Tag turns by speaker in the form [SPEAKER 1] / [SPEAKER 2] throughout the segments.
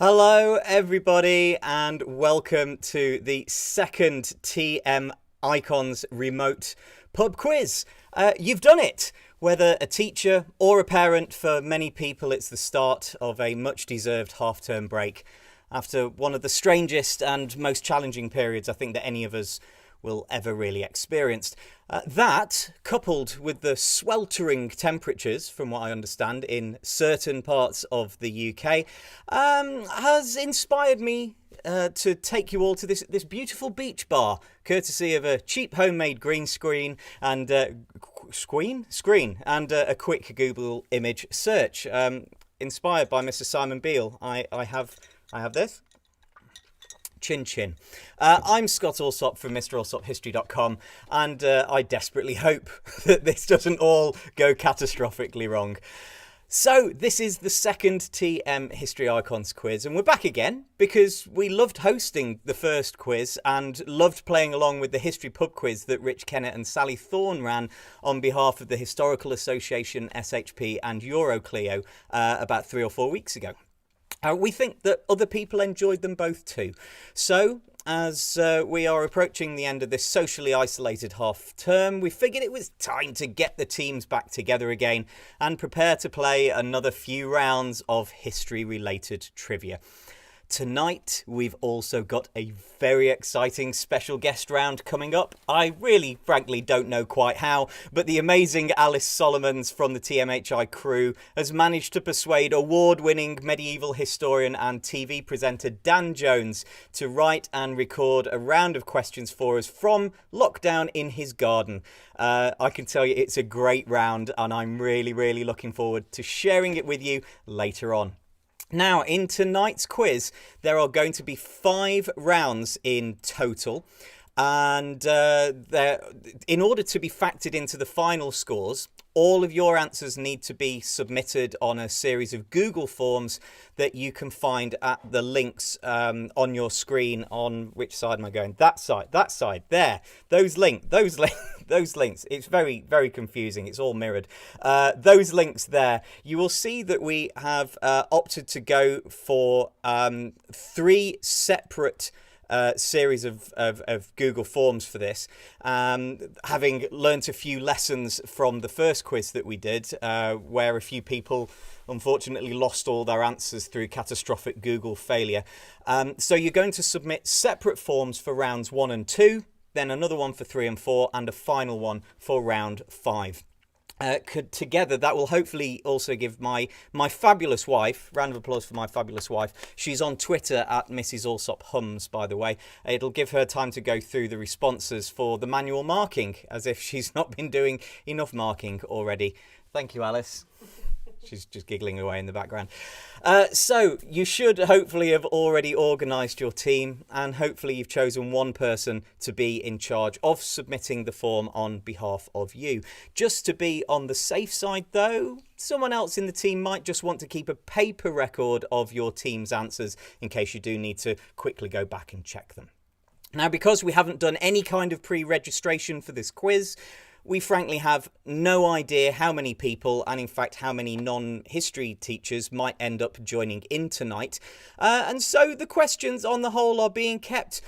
[SPEAKER 1] Hello, everybody, and welcome to the second TM Icons remote pub quiz. You've done it! Whether a teacher or a parent, for many people it's the start of a much-deserved half-term break after one of the strangest and most challenging periods I think that any of us will ever really experience. That, coupled with the sweltering temperatures, from what I understand, in certain parts of the UK, has inspired me to take you all to this beautiful beach bar, courtesy of a cheap homemade green screen and a quick Google image search. Inspired by Mr. Simon Beale, I have this. Chin chin. I'm Scott Alsop from MrAlsopHistory.com, and I desperately hope that this doesn't all go catastrophically wrong. So this is the second TM History Icons quiz, and we're back again because we loved hosting the first quiz and loved playing along with the history pub quiz that Rich Kennett and Sally Thorne ran on behalf of the Historical Association, SHP and Euroclio about 3 or 4 weeks ago. We think that other people enjoyed them both too. So, as we are approaching the end of this socially isolated half term, we figured it was time to get the teams back together again and prepare to play another few rounds of history-related trivia. Tonight, we've also got a very exciting special guest round coming up. I really, frankly, don't know quite how, but the amazing Alice Solomons from the TMHI crew has managed to persuade award-winning medieval historian and TV presenter Dan Jones to write and record a round of questions for us from lockdown in his garden. I can tell you it's a great round, and I'm really, really looking forward to sharing it with you later on. Now, in tonight's quiz, there are going to be 5 rounds in total. And in order to be factored into the final scores, all of your answers need to be submitted on a series of Google Forms that you can find at the links on your screen. On which side am I going? That side, there. Those links. It's very, very confusing. It's all mirrored. Those links there. You will see that we have opted to go for 3 separate series of Google Forms for this, having learnt a few lessons from the first quiz that we did, where a few people unfortunately lost all their answers through catastrophic Google failure. So you're going to submit separate forms for rounds 1 and 2, then another one for 3 and 4, and a final one for round 5. Together, that will hopefully also give my fabulous wife, round of applause for my fabulous wife. She's on Twitter at Mrs. Alsop Hums, by the way. It'll give her time to go through the responses for the manual marking, as if she's not been doing enough marking already. Thank you, Alice. She's just giggling away in the background. So you should hopefully have already organised your team, and hopefully you've chosen one person to be in charge of submitting the form on behalf of you. Just to be on the safe side though, someone else in the team might just want to keep a paper record of your team's answers in case you do need to quickly go back and check them. Now, because we haven't done any kind of pre-registration for this quiz, we frankly have no idea how many people, and in fact how many non-history teachers, might end up joining in tonight. And so the questions on the whole are being kept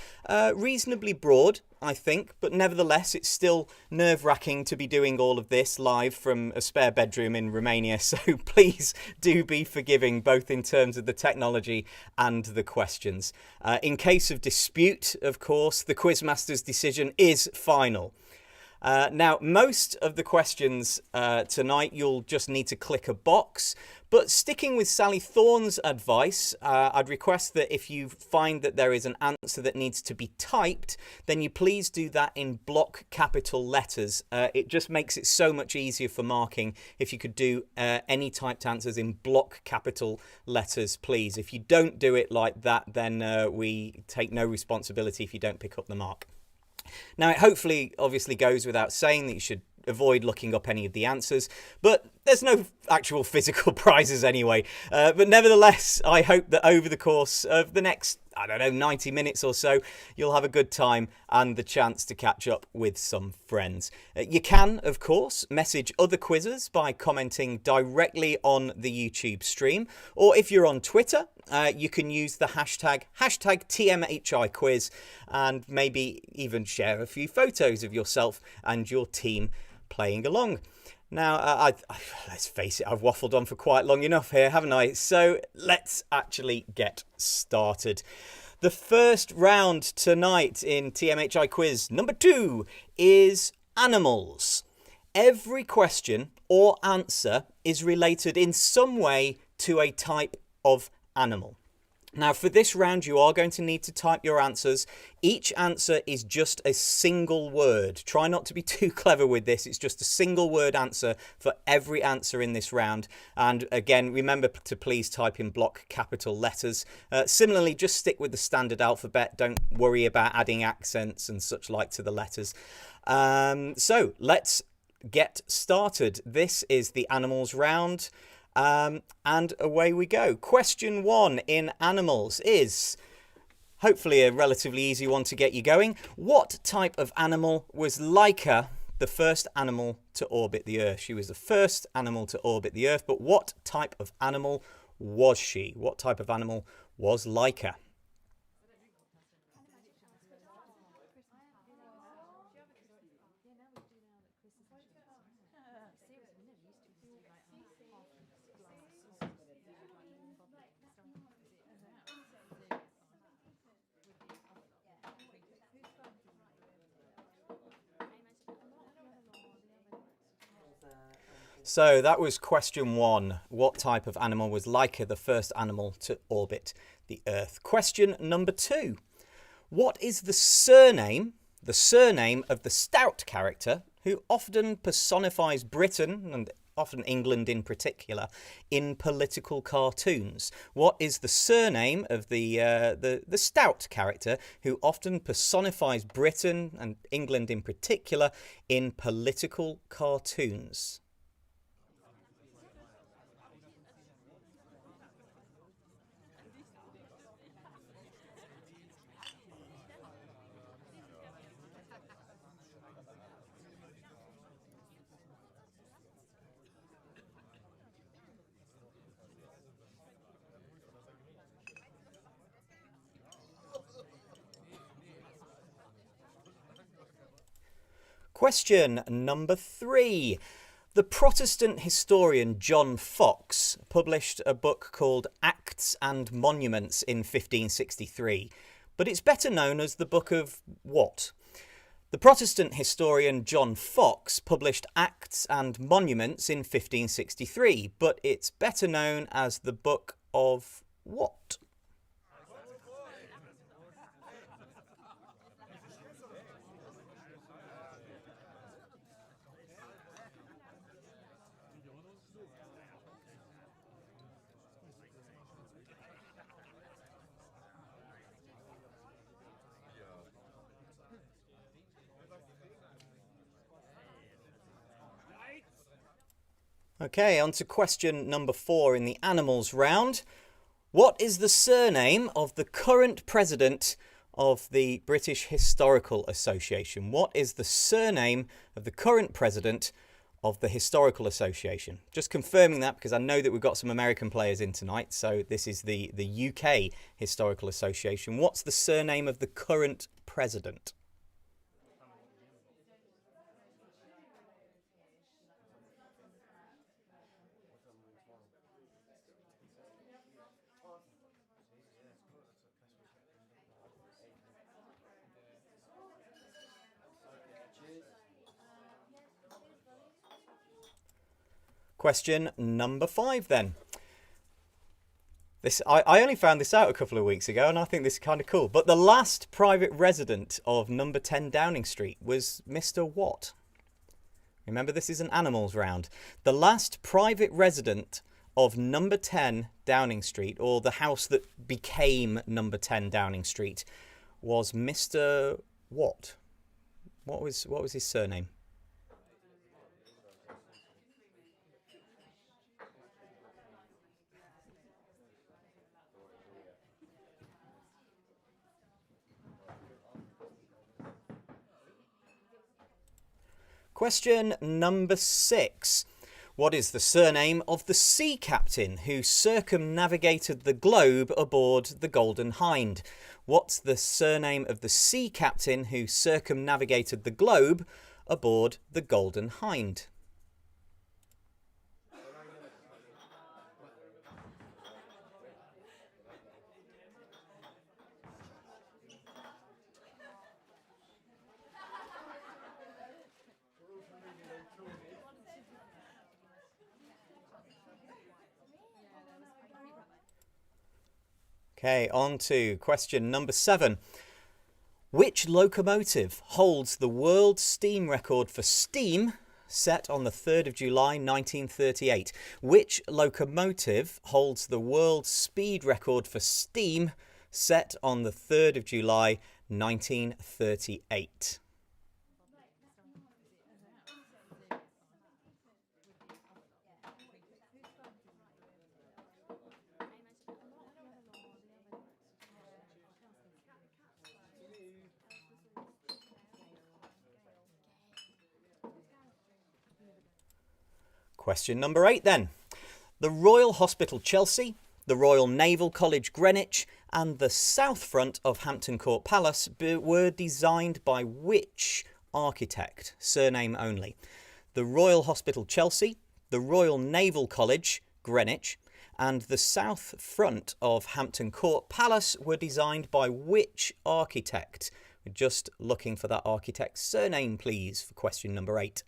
[SPEAKER 1] reasonably broad, I think, but nevertheless it's still nerve-wracking to be doing all of this live from a spare bedroom in Romania, so please do be forgiving, both in terms of the technology and the questions. In case of dispute, of course, the Quizmaster's decision is final. Now, most of the questions tonight, you'll just need to click a box. But sticking with Sally Thorne's advice, I'd request that if you find that there is an answer that needs to be typed, then you please do that in block capital letters. It just makes it so much easier for marking if you could do any typed answers in block capital letters, please. If you don't do it like that, then we take no responsibility if you don't pick up the mark. Now, it hopefully obviously goes without saying that you should avoid looking up any of the answers, but there's no actual physical prizes anyway. But nevertheless, I hope that over the course of the next, 90 minutes or so, you'll have a good time and the chance to catch up with some friends. You can, of course, message other quizzers by commenting directly on the YouTube stream, or if you're on Twitter, you can use the hashtag TMHiQuiz and maybe even share a few photos of yourself and your team playing along. Now, let's face it, I've waffled on for quite long enough here, haven't I? So let's actually get started. The first round tonight in TMHiQuiz number 2 is animals. Every question or answer is related in some way to a type of animal. Now, for this round, you are going to need to type your answers. Each answer is just a single word. Try not to be too clever with this. It's just a single word answer for every answer in this round. And again, remember to please type in block capital letters. Similarly, just stick with the standard alphabet. Don't worry about adding accents and such like to the letters. So let's get started. This is the animals round. And away we go. Question 1 in animals is hopefully a relatively easy one to get you going. What type of animal was Laika, the first animal to orbit the Earth? She was the first animal to orbit the Earth, but what type of animal was she? What type of animal was Laika? So that was question 1. What type of animal was Laika, the first animal to orbit the Earth? Question number 2. What is the surname of the stout character who often personifies Britain and often England in particular in political cartoons? What is the surname of the stout character who often personifies Britain and England in particular in political cartoons? Question number 3. The Protestant historian John Fox published a book called Acts and Monuments in 1563, but it's better known as the Book of what? The Protestant historian John Fox published Acts and Monuments in 1563, but it's better known as the Book of what? Okay, on to question number 4 in the animals round. What is the surname of the current president of the British Historical Association? What is the surname of the current president of the Historical Association? Just confirming that because I know that we've got some American players in tonight. So this is the UK Historical Association. What's the surname of the current president? Question number 5 then. I only found this out a couple of weeks ago and I think this is kind of cool. But the last private resident of number 10 Downing Street was Mr. What? Remember, this is an animals round. The last private resident of number 10 Downing Street, or the house that became number 10 Downing Street, was Mr. What? What was his surname? Question number 6. What is the surname of the sea captain who circumnavigated the globe aboard the Golden Hind? What's the surname of the sea captain who circumnavigated the globe aboard the Golden Hind? Okay, on to question number 7. Which locomotive holds the world steam record for steam set on the 3rd of July 1938? Which locomotive holds the world speed record for steam set on the 3rd of July 1938? Question number 8 then. The Royal Hospital Chelsea, the Royal Naval College Greenwich and the south front of Hampton Court Palace were designed by which architect? Surname only. The Royal Hospital Chelsea, the Royal Naval College Greenwich and the south front of Hampton Court Palace were designed by which architect? We're just looking for that architect's surname, please, for question number 8.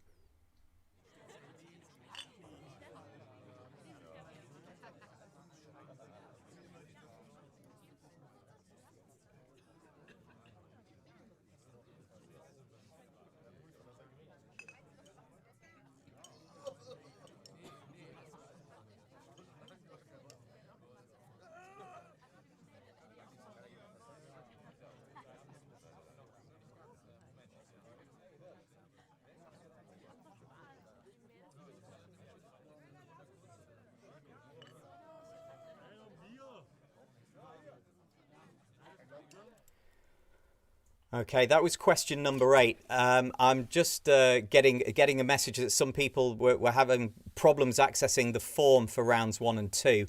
[SPEAKER 1] Okay, that was question number 8. I'm just getting a message that some people were having problems accessing the form for rounds 1 and 2.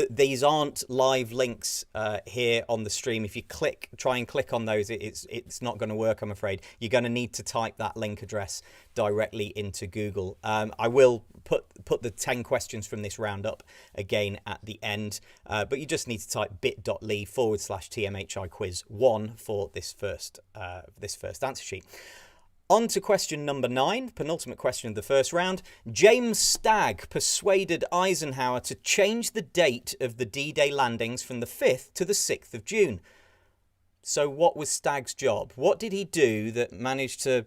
[SPEAKER 1] These aren't live links here on the stream. If you try and click on those, it's not going to work, I'm afraid. You're going to need to type that link address directly into Google. I will put the 10 questions from this round up again at the end, but you just need to type bit.ly/TMHI quiz 1 for this first answer sheet. On to question number 9, penultimate question of the first round. James Stagg persuaded Eisenhower to change the date of the D-Day landings from the 5th to the 6th of June. So what was Stagg's job? What did he do that managed to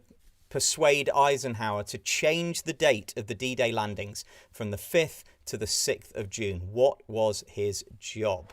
[SPEAKER 1] persuade Eisenhower to change the date of the D-Day landings from the 5th to the 6th of June? What was his job?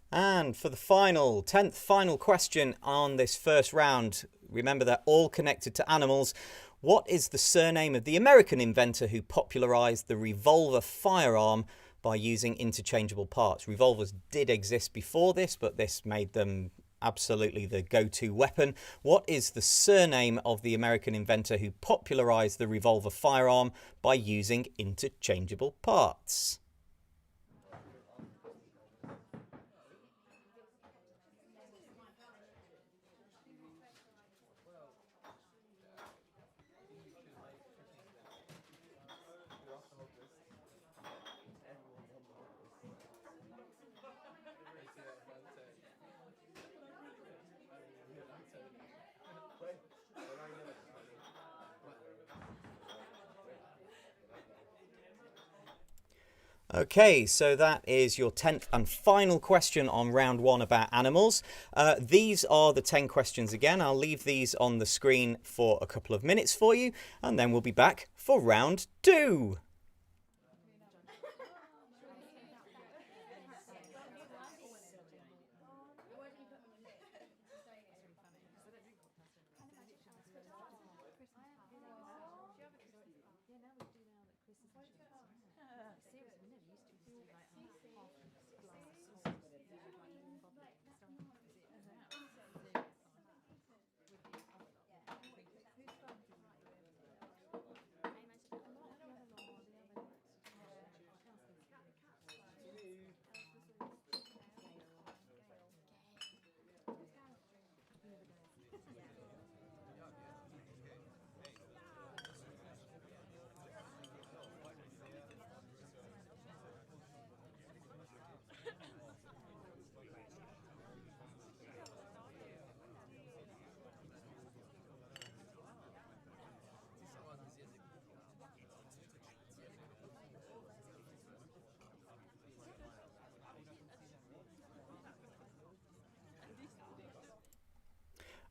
[SPEAKER 1] And for the 10th final question on this first round, remember they're all connected to animals. What is the surname of the American inventor who popularized the revolver firearm by using interchangeable parts? Revolvers did exist before this, but this made them absolutely the go-to weapon. What is the surname of the American inventor who popularized the revolver firearm by using interchangeable parts? Okay, so that is your 10th and final question on round 1 about animals. These are the 10 questions again. I'll leave these on the screen for a couple of minutes for you, and then we'll be back for round 2.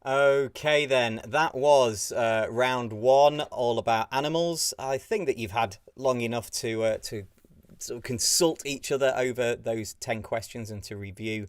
[SPEAKER 1] Okay then, that was round one, all about animals. I think that you've had long enough to sort of consult each other over those 10 questions and to review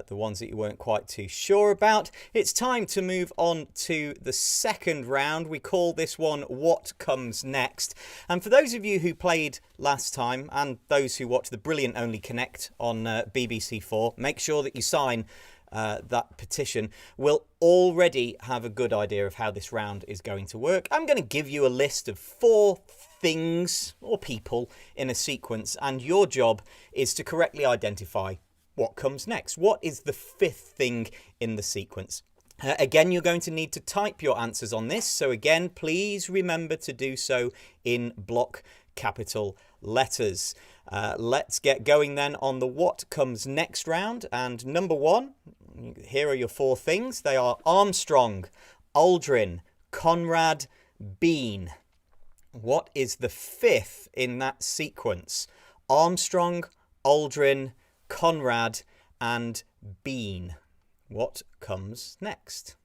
[SPEAKER 1] the ones that you weren't quite too sure about. It's time to move on to the second round. We call this one What Comes Next. And for those of you who played last time and those who watch the brilliant Only Connect on BBC4, make sure that you sign that petition. Will already have a good idea of how this round is going to work. I'm going to give you a list of 4 things or people in a sequence, and your job is to correctly identify what comes next. What is the 5th thing in the sequence? Again, you're going to need to type your answers on this. So again, please remember to do so in block capital letters. Let's get going then on the what comes next round. And number 1, here are your 4 things. They are Armstrong, Aldrin, Conrad, Bean. What is the 5th in that sequence? Armstrong, Aldrin, Conrad, and Bean. What comes next?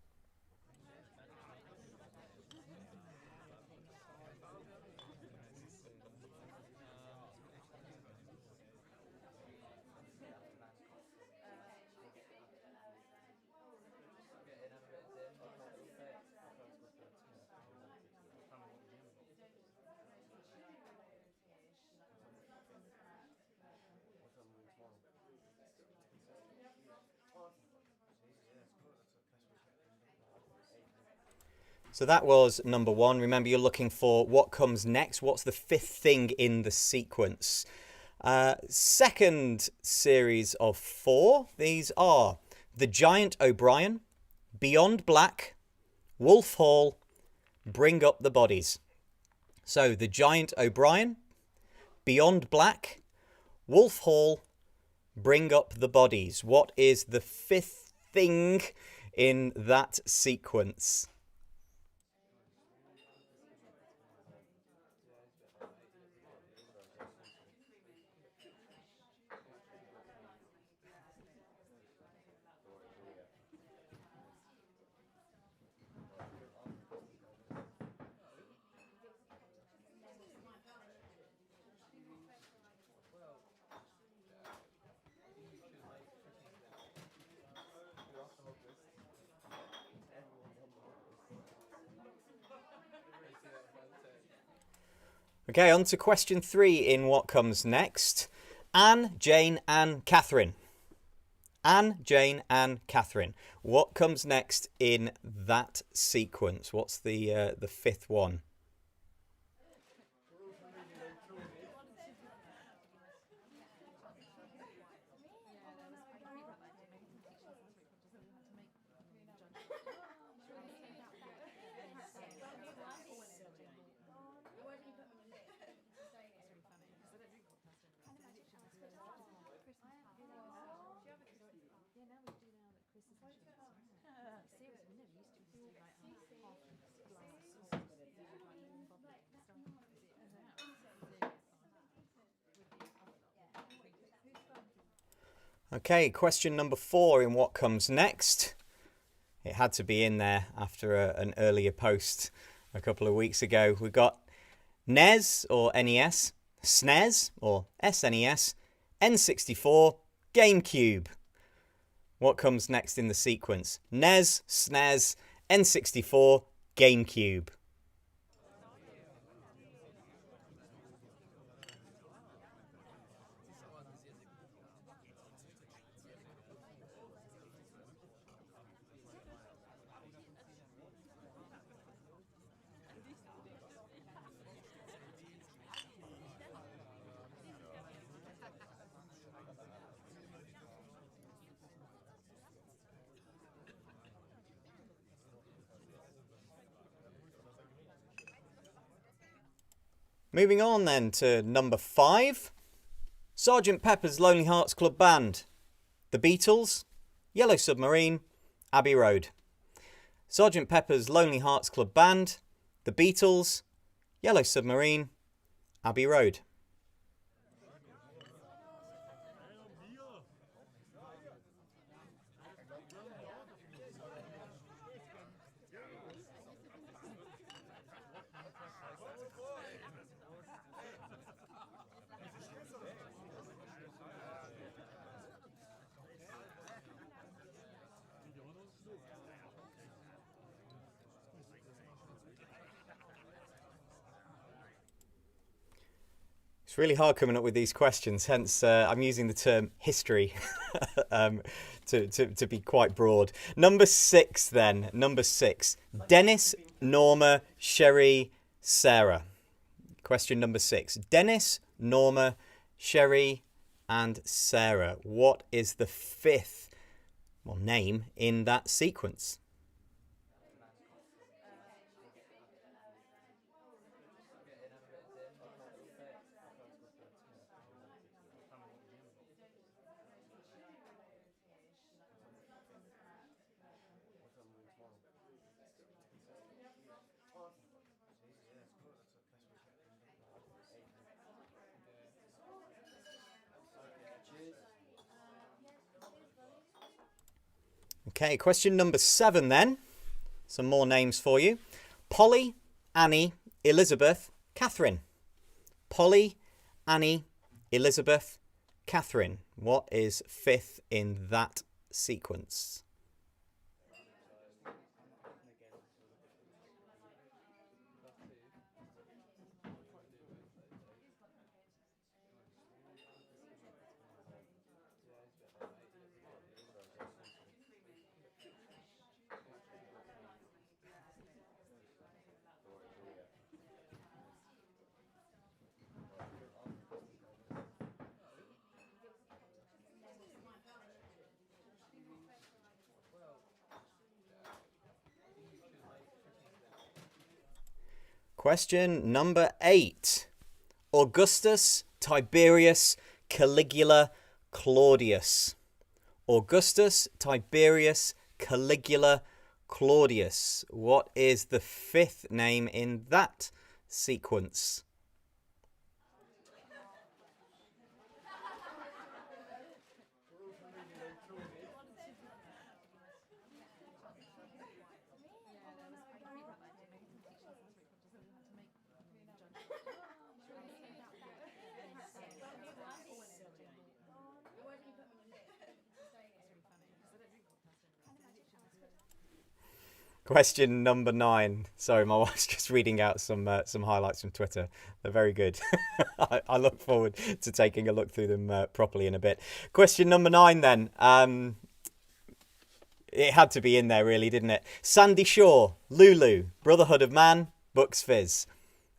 [SPEAKER 1] So that was number 1. Remember, you're looking for what comes next. What's the 5th thing in the sequence? Second series of 4. These are The Giant O'Brien, Beyond Black, Wolf Hall, Bring Up the Bodies. So The Giant O'Brien, Beyond Black, Wolf Hall, Bring Up the Bodies. What is the 5th thing in that sequence? Okay, on to question 3 in what comes next. Anne, Jane, and Catherine. Anne, Jane, and Catherine. What comes next in that sequence? What's the 5th one? Okay, question number 4 in what comes next. It had to be in there after an earlier post a couple of weeks ago. We've got NES or NES, SNES or SNES, N64, GameCube. What comes next in the sequence? NES, SNES, N64, GameCube. Moving on then to number 5. Sergeant Pepper's Lonely Hearts Club Band. The Beatles, Yellow Submarine, Abbey Road. Sergeant Pepper's Lonely Hearts Club Band. The Beatles, Yellow Submarine, Abbey Road. It's really hard coming up with these questions, hence I'm using the term history to be quite broad. Number 6 then. Number 6. Dennis, Norma, Sherry, Sarah. Question number 6. Dennis, Norma, Sherry and Sarah. What is the 5th name in that sequence? Okay, question number 7 then. Some more names for you. Polly, Annie, Elizabeth, Catherine. Polly, Annie, Elizabeth, Catherine. What is 5th in that sequence? Question number 8. Augustus, Tiberius, Caligula, Claudius. Augustus, Tiberius, Caligula, Claudius. What is the 5th name in that sequence? Question number 9. Sorry, my wife's just reading out some highlights from Twitter. They're very good. I look forward to taking a look through them properly in a bit. Question number 9 then. It had to be in there really, didn't it? Sandy Shaw, Lulu, Brotherhood of Man, Bucks Fizz.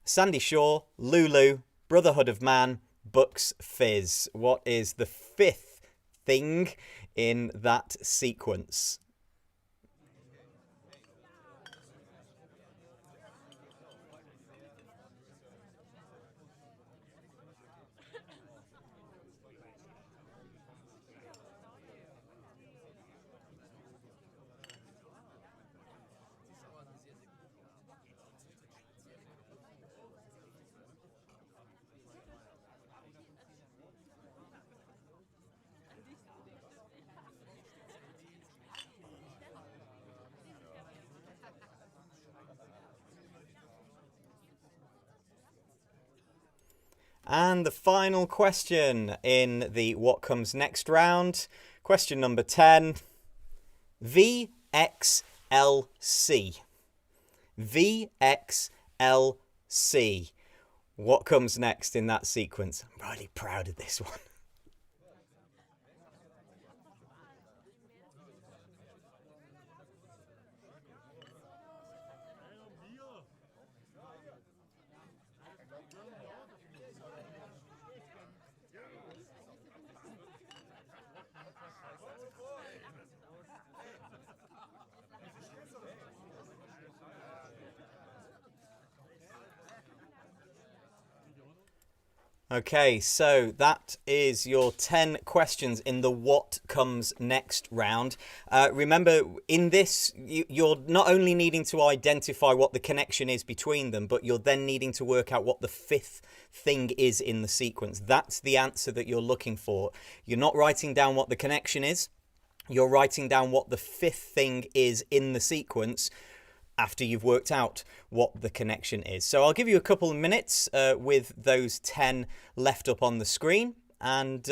[SPEAKER 1] Sandy Shaw, Lulu, Brotherhood of Man, Bucks Fizz. What is the 5th thing in that sequence? And the final question in the What Comes Next round. Question number 10. VXLC. VXLC. What comes next in that sequence? I'm really proud of this one. Okay, so that is your 10 questions in the What Comes Next round. Remember, in this, you're not only needing to identify what the connection is between them, but you're then needing to work out what the 5th thing is in the sequence. That's the answer that you're looking for. You're not writing down what the connection is. You're writing down what the 5th thing is in the sequence after you've worked out what the connection is. So I'll give you a couple of minutes with those 10 left up on the screen. And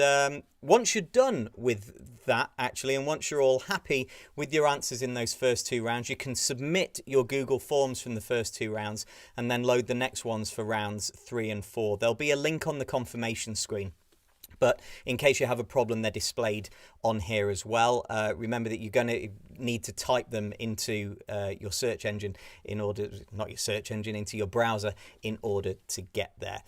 [SPEAKER 1] once you're done with with that, actually, and once you're all happy with your answers in those first 2 rounds, you can submit your Google Forms from the first 2 rounds and then load the next ones for rounds 3 and 4. There'll be a link on the confirmation screen. But in case you have a problem, they're displayed on here as well. Remember that you're going to need to type them into your search engine in order, not your search engine, into your browser in order to get there.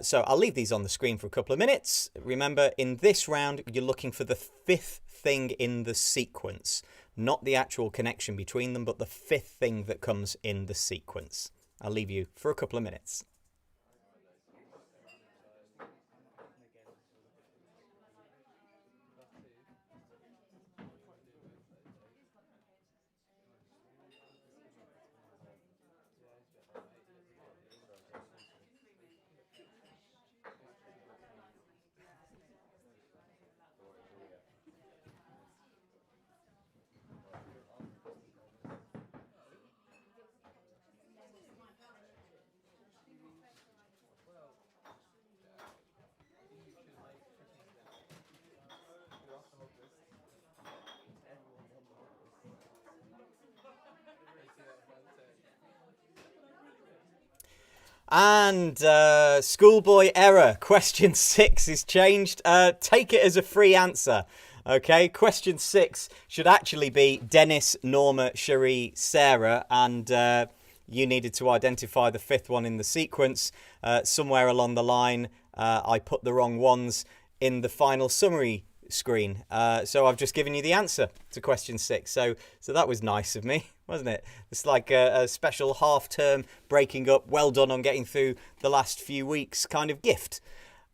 [SPEAKER 1] So I'll leave these on the screen for a couple of minutes. Remember, in this round, you're looking for the 5th thing in the sequence, not the actual connection between them, but the 5th thing that comes in the sequence. I'll leave you for a couple of minutes. And schoolboy error, question 6 is changed. Take it as a free answer. Okay, question 6 should actually be Dennis, Norma, Cherie, Sarah, and you needed to identify the 5th one in the sequence. Somewhere along the line, I put the wrong ones in the final summary screen. So I've just given you the answer to question 6. So that was nice of me, wasn't it? It's like a special half-term breaking up, well done on getting through the last few weeks kind of gift.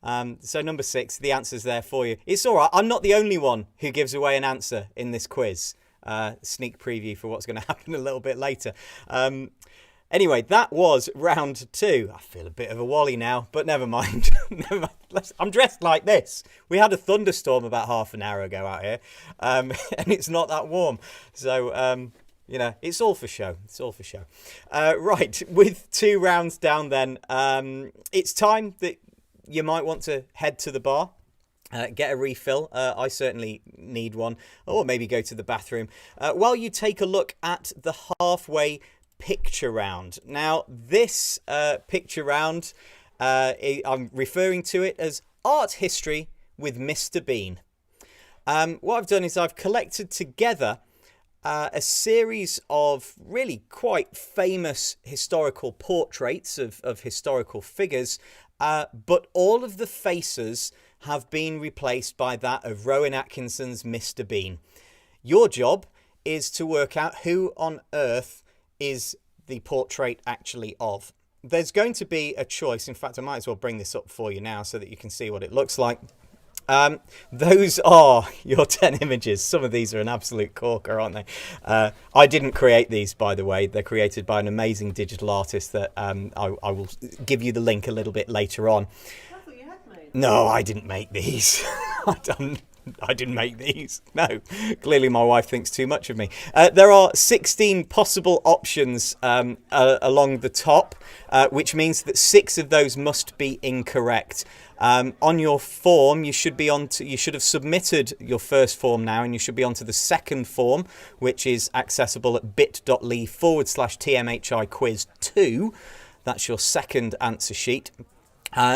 [SPEAKER 1] So number 6, the answer's there for you. It's all right. I'm not the only one who gives away an answer in this quiz. Sneak preview for what's going to happen a little bit later. Anyway, that was round 2. I feel a bit of a wally now, but never mind. I'm dressed like this. We had a thunderstorm about half an hour ago out here, and it's not that warm. So, you know, it's all for show. It's all for show. Right, with 2 rounds down then, it's time that you might want to head to the bar. Get a refill. I certainly need one, or maybe go to the bathroom. While you take a look at the halfway picture round. Now, this picture round, I'm referring to it as Art History with Mr. Bean. What I've done is I've collected together a series of really quite famous historical portraits of historical figures, but all of the faces have been replaced by that of Rowan Atkinson's Mr. Bean. Your job is to work out who on earth is the portrait actually of. There's going to be a choice. In fact, I might as well bring this up for you now so that you can see what it looks like. Those are your 10 images. Some of these are an absolute corker, aren't they? I didn't create these, by the way. They're created by an amazing digital artist that I will give you the link a little bit later on.
[SPEAKER 2] I thought you had made.
[SPEAKER 1] No, I didn't make these. I didn't make these. No, clearly my wife thinks too much of me. There are 16 possible options along the top, which means that 6 of those must be incorrect. On your form, you should have submitted your first form now, and you should be onto the second form, which is accessible at bit.ly/TMHI quiz 2. That's your second answer sheet.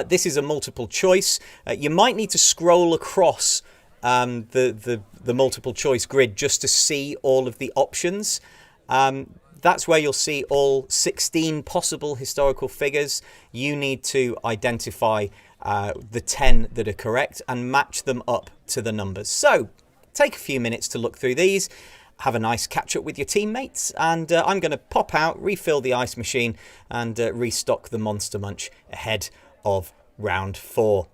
[SPEAKER 1] This is a multiple choice. You might need to scroll across the multiple choice grid just to see all of the options. That's where you'll see all 16 possible historical figures. You need to identify the 10 that are correct and match them up to the numbers. So take a few minutes to look through these, have a nice catch up with your teammates, and I'm going to pop out, refill the ice machine, and restock the Monster Munch ahead of round 4.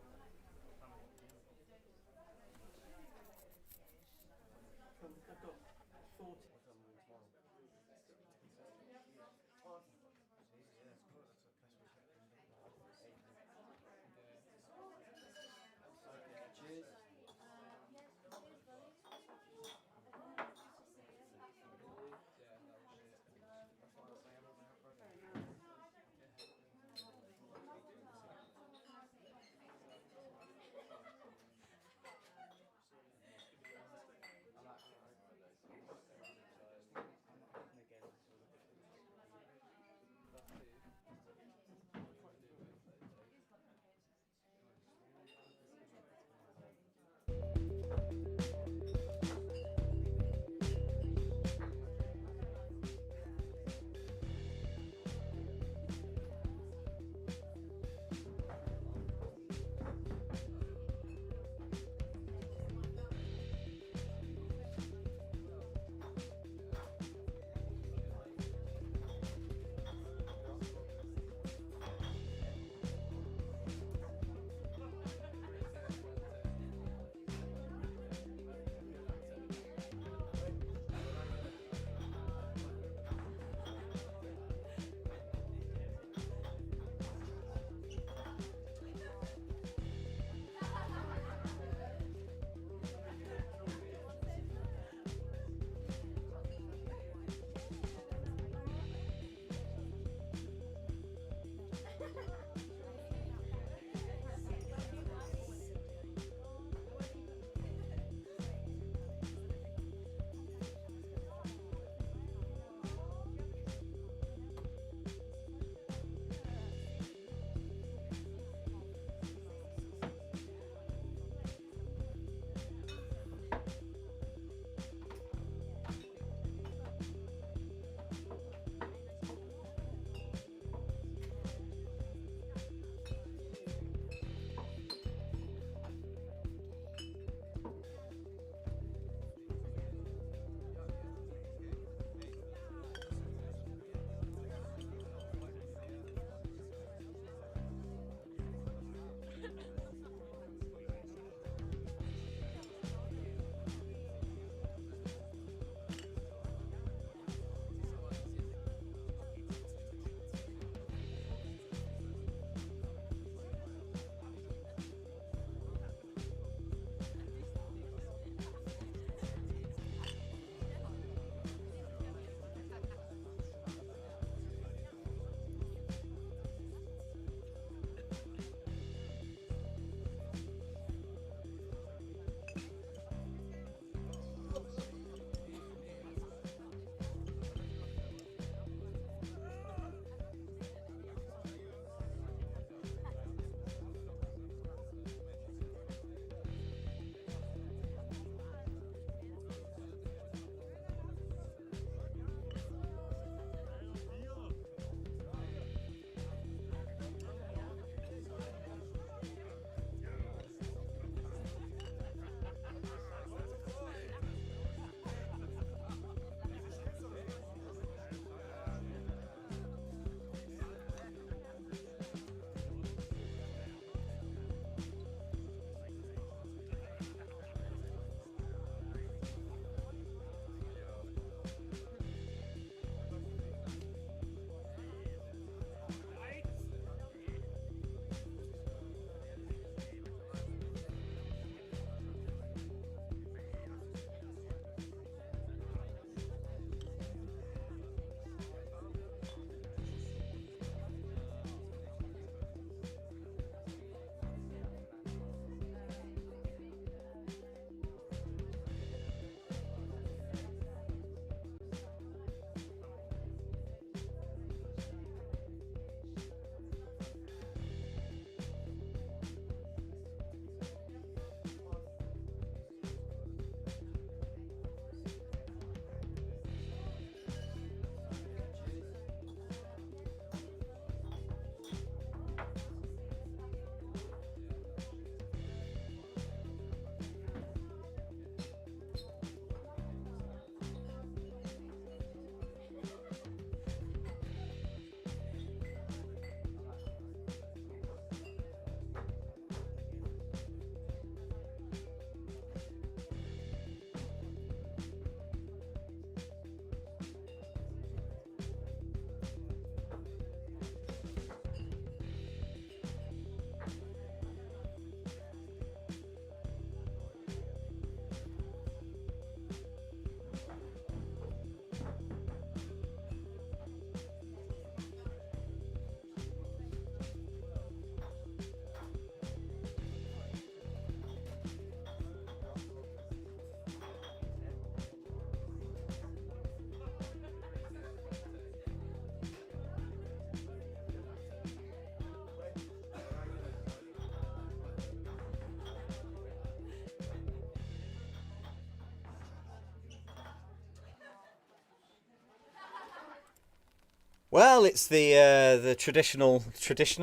[SPEAKER 1] Well, it's the traditional.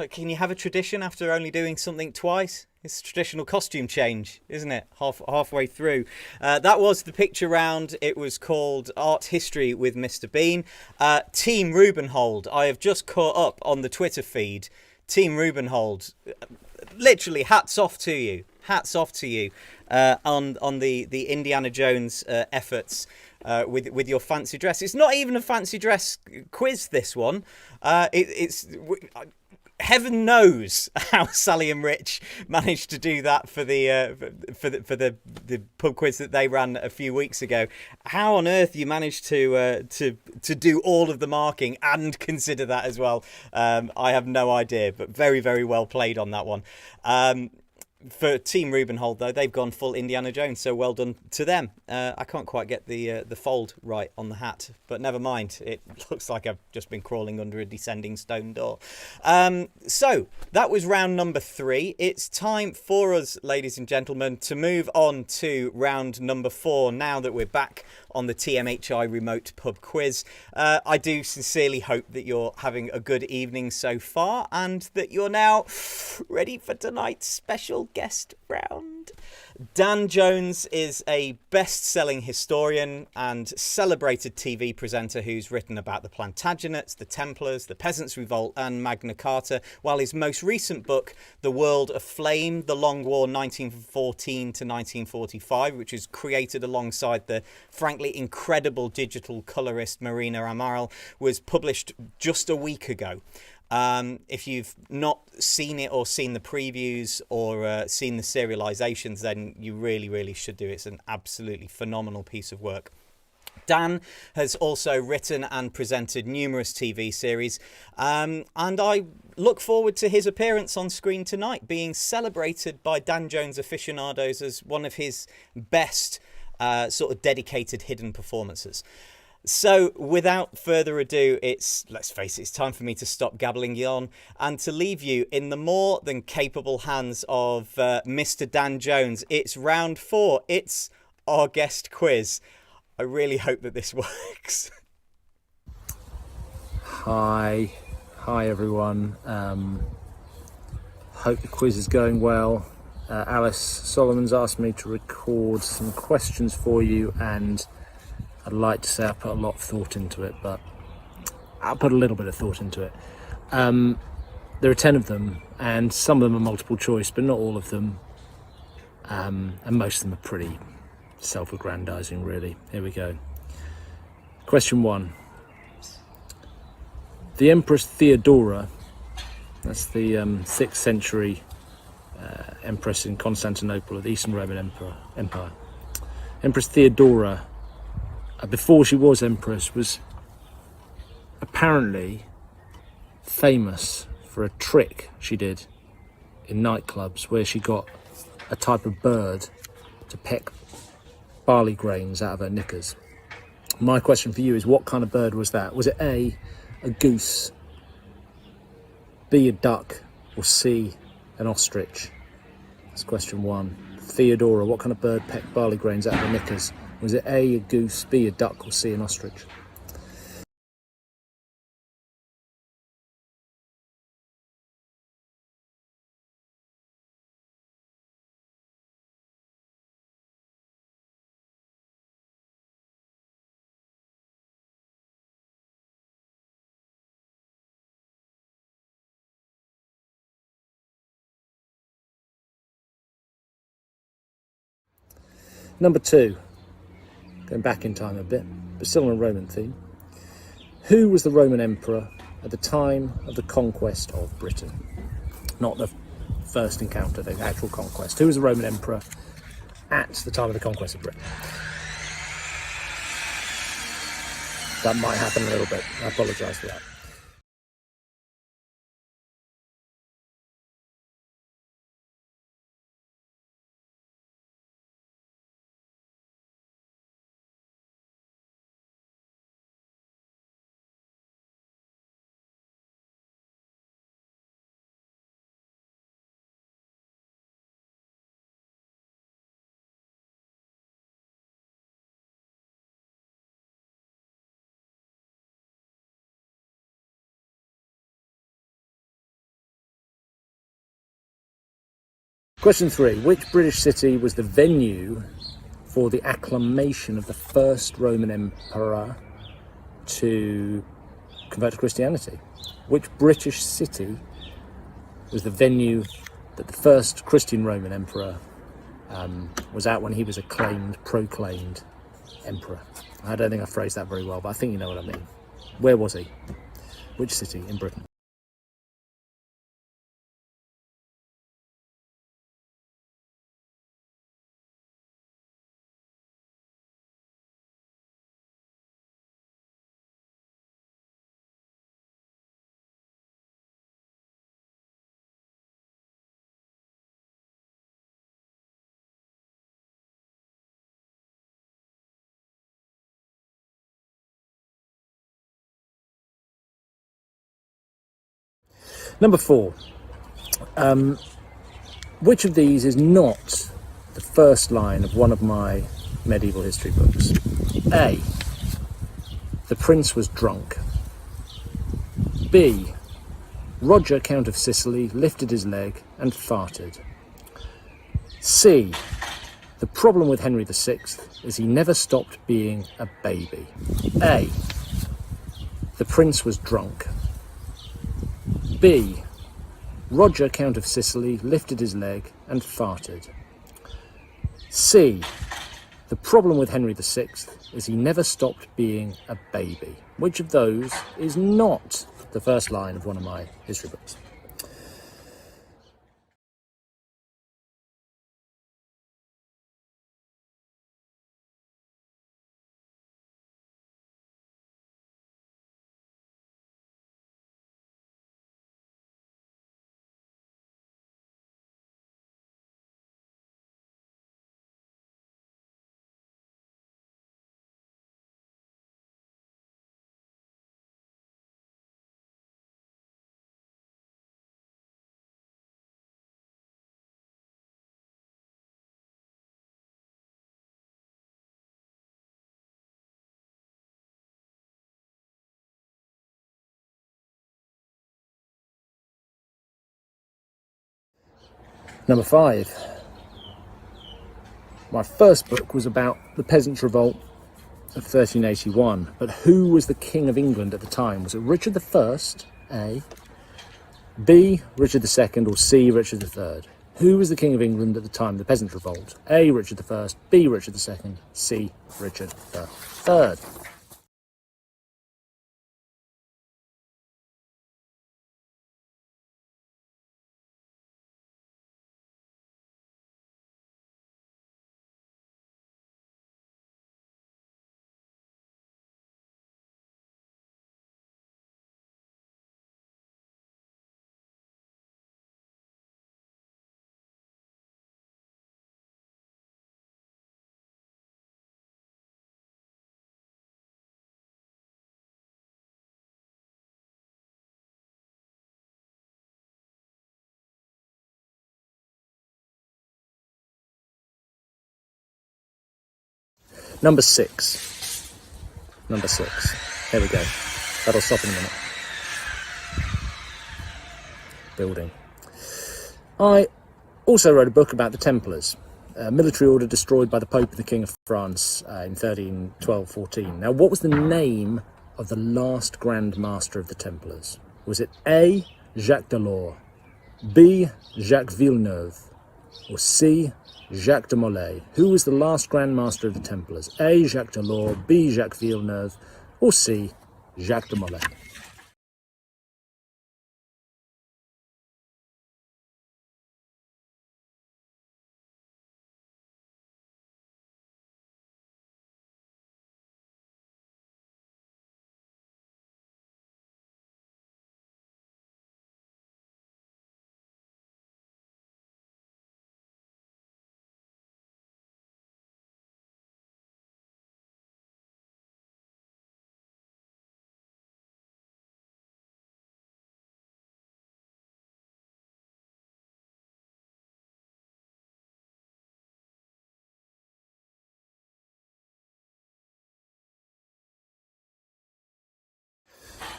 [SPEAKER 1] Can you have a tradition after only doing something twice? It's a traditional costume change, isn't it? Halfway through, that was the picture round. It was called Art History with Mr. Bean. Team Rubenhold. I have just caught up on the Twitter feed. Team Rubenhold, literally, hats off to you. Hats off to you on the Indiana Jones efforts. With your fancy dress. It's not even a fancy dress quiz, this one. It's heaven knows how Sally and Rich managed to do that for the pub quiz that they ran a few weeks ago. How on earth you managed to do all of the marking and consider that as well? I have no idea, but very, very well played on that one. For Team Rubenhold, though, they've gone full Indiana Jones, so well done to them. I can't quite get the fold right on the hat, but never mind. It looks like I've just been crawling under a descending stone door. So that was round number 3. It's time for us, ladies and gentlemen, to move on to round number 4 now that we're back on the TMHI remote pub quiz. I do sincerely hope that you're having a good evening so far and that you're now ready for tonight's special guest round. Dan Jones is a best-selling historian and celebrated TV presenter who's written about the Plantagenets, the Templars, the Peasants' Revolt and Magna Carta, while his most recent book, The World of Flame, The Long War 1914 to 1945, which is created alongside the frankly incredible digital colorist Marina Amaral, was published just a week ago. If you've not seen it or seen the previews or seen the serializations, then you really, really should do it. It's an absolutely phenomenal piece of work. Dan has also written and presented numerous TV series, and I look forward to his appearance on screen tonight, being celebrated by Dan Jones aficionados as one of his best sort of dedicated hidden performances. So, without further ado, let's face it, it's time for me to stop gabbling on and to leave you in the more than capable hands of Mr. Dan Jones. It's round 4. It's our guest quiz. I really hope that this works.
[SPEAKER 2] Hi everyone. Hope the quiz is going well. Alice Solomon's asked me to record some questions for you, and I'd like to say I put a lot of thought into it, but I'll put a little bit of thought into it. There are 10 of them, and some of them are multiple choice, but not all of them. And most of them are pretty self-aggrandizing, really. Here we go. Question 1. The Empress Theodora, that's the 6th century empress in Constantinople of the Eastern Roman Empire. Empress Theodora, before she was empress, was apparently famous for a trick she did in nightclubs where she got a type of bird to peck barley grains out of her knickers. My question for you is, what kind of bird was that? Was it A, a goose, B, a duck, or C, an ostrich? That's question 1. Theodora, what kind of bird pecked barley grains out of her knickers? Was it A, a goose, B, a duck, or C, an ostrich? Number 2, going back in time a bit, but still on a Roman theme. Who was the Roman emperor at the time of the conquest of Britain? Not the first encounter, the actual conquest. Who was the Roman emperor at the time of the conquest of Britain? That might happen a little bit. I apologise for that. Question 3. Which British city was the venue for the acclamation of the first Roman emperor to convert to Christianity? Which British city was the venue that the first Christian Roman emperor was at when he was proclaimed emperor? I don't think I phrased that very well, but I think you know what I mean. Where was he? Which city in Britain? Number 4. Which of these is not the first line of one of my medieval history books? A. The prince was drunk. B. Roger, Count of Sicily, lifted his leg and farted. C. The problem with Henry VI is he never stopped being a baby. A. The prince was drunk. B. Roger, Count of Sicily, lifted his leg and farted. C. The problem with Henry VI is he never stopped being a baby. Which of those is not the first line of one of my history books? Number 5. My first book was about the Peasants' Revolt of 1381, but who was the King of England at the time? Was it Richard I, A, B, Richard II, or C, Richard III? Who was the King of England at the time of the Peasants' Revolt? A, Richard I, B, Richard II, C, Richard III. Number 6. Number 6. There we go. That'll stop in a minute. Building. I also wrote a book about the Templars, a military order destroyed by the Pope and the King of France in 1312-14. Now, what was the name of the last Grand Master of the Templars? Was it A, Jacques Delors, B, Jacques Villeneuve, or C, Jacques de Molay? Who was the last Grand Master of the Templars? A, Jacques Delors, B, Jacques Villeneuve, or C, Jacques de Molay?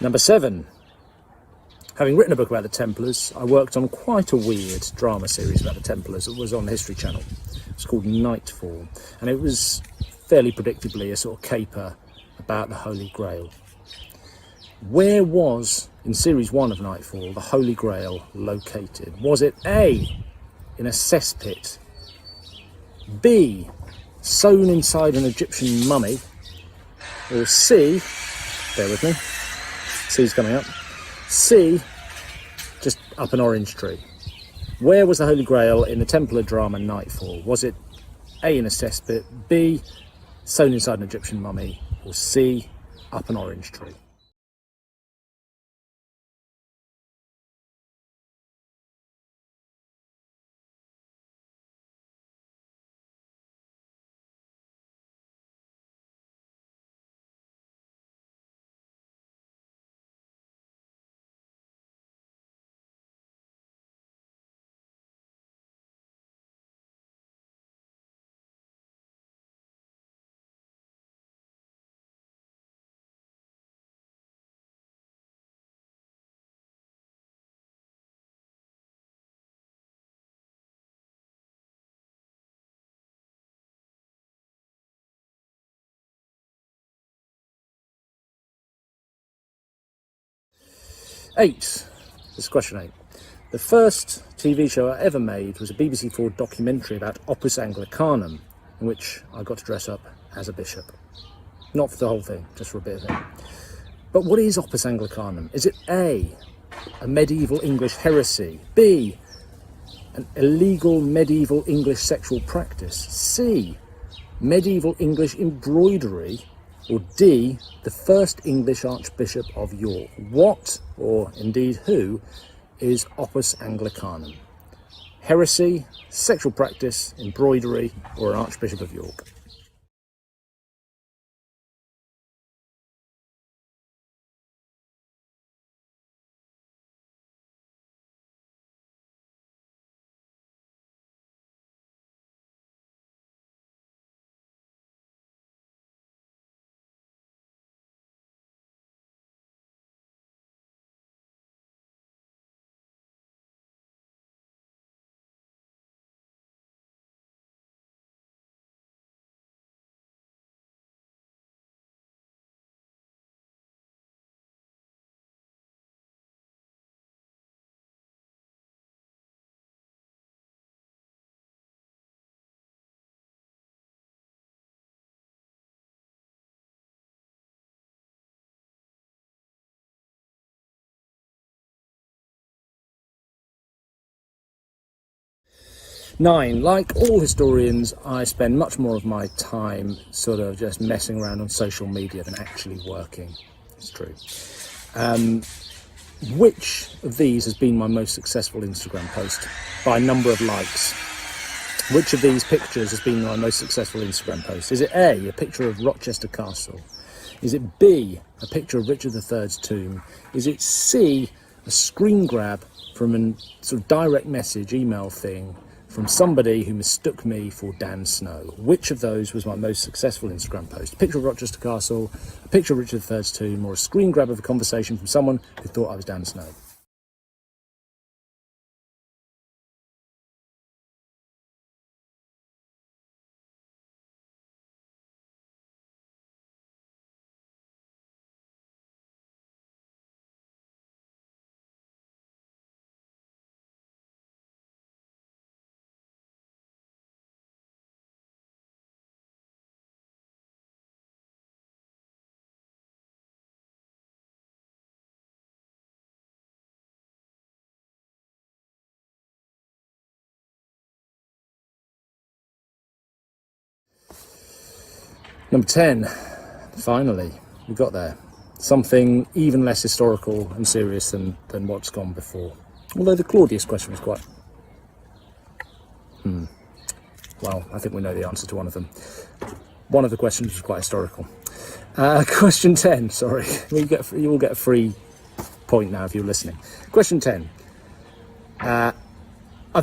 [SPEAKER 2] Number 7. Having written a book about the Templars, I worked on quite a weird drama series about the Templars. It was on the History Channel. It's called Nightfall, and it was fairly predictably a sort of caper about the Holy Grail. Where was, in Series 1 of Nightfall, the Holy Grail located? Was it A, in a cesspit, B, sewn inside an Egyptian mummy, or C, bear with me, C's coming up, C, just up an orange tree? Where was the Holy Grail in the Templar drama Nightfall? Was it A, in a cesspit, B, sewn inside an Egyptian mummy, or C, up an orange tree? Eight. This is question 8. The first TV show I ever made was a BBC4 documentary about Opus Anglicanum, in which I got to dress up as a bishop. Not for the whole thing, just for a bit of it. But what is Opus Anglicanum? Is it A, a medieval English heresy, B, an illegal medieval English sexual practice, C, medieval English embroidery, or D, the first English Archbishop of York? What, or indeed who, is Opus Anglicanum? Heresy, sexual practice, embroidery, or an Archbishop of York? Nine. Like all historians, I spend much more of my time sort of just messing around on social media than actually working. It's true. Which of these has been my most successful Instagram post by number of likes? Which of these pictures has been my most successful Instagram post? Is it A, a picture of Rochester Castle? Is it B, a picture of Richard III's tomb? Is it C, a screen grab from a sort of direct message email thing from somebody who mistook me for Dan Snow? Which of those was my most successful Instagram post? A picture of Rochester Castle, a picture of Richard III's tomb, or a screen grab of a conversation from someone who thought I was Dan Snow? Number 10, finally, we got there. Something even less historical and serious than what's gone before. Although the Claudius question was quite... Well, I think we know the answer to one of them. One of the questions was quite historical. Question 10, sorry. You will get a free point now if you're listening. Question 10. I've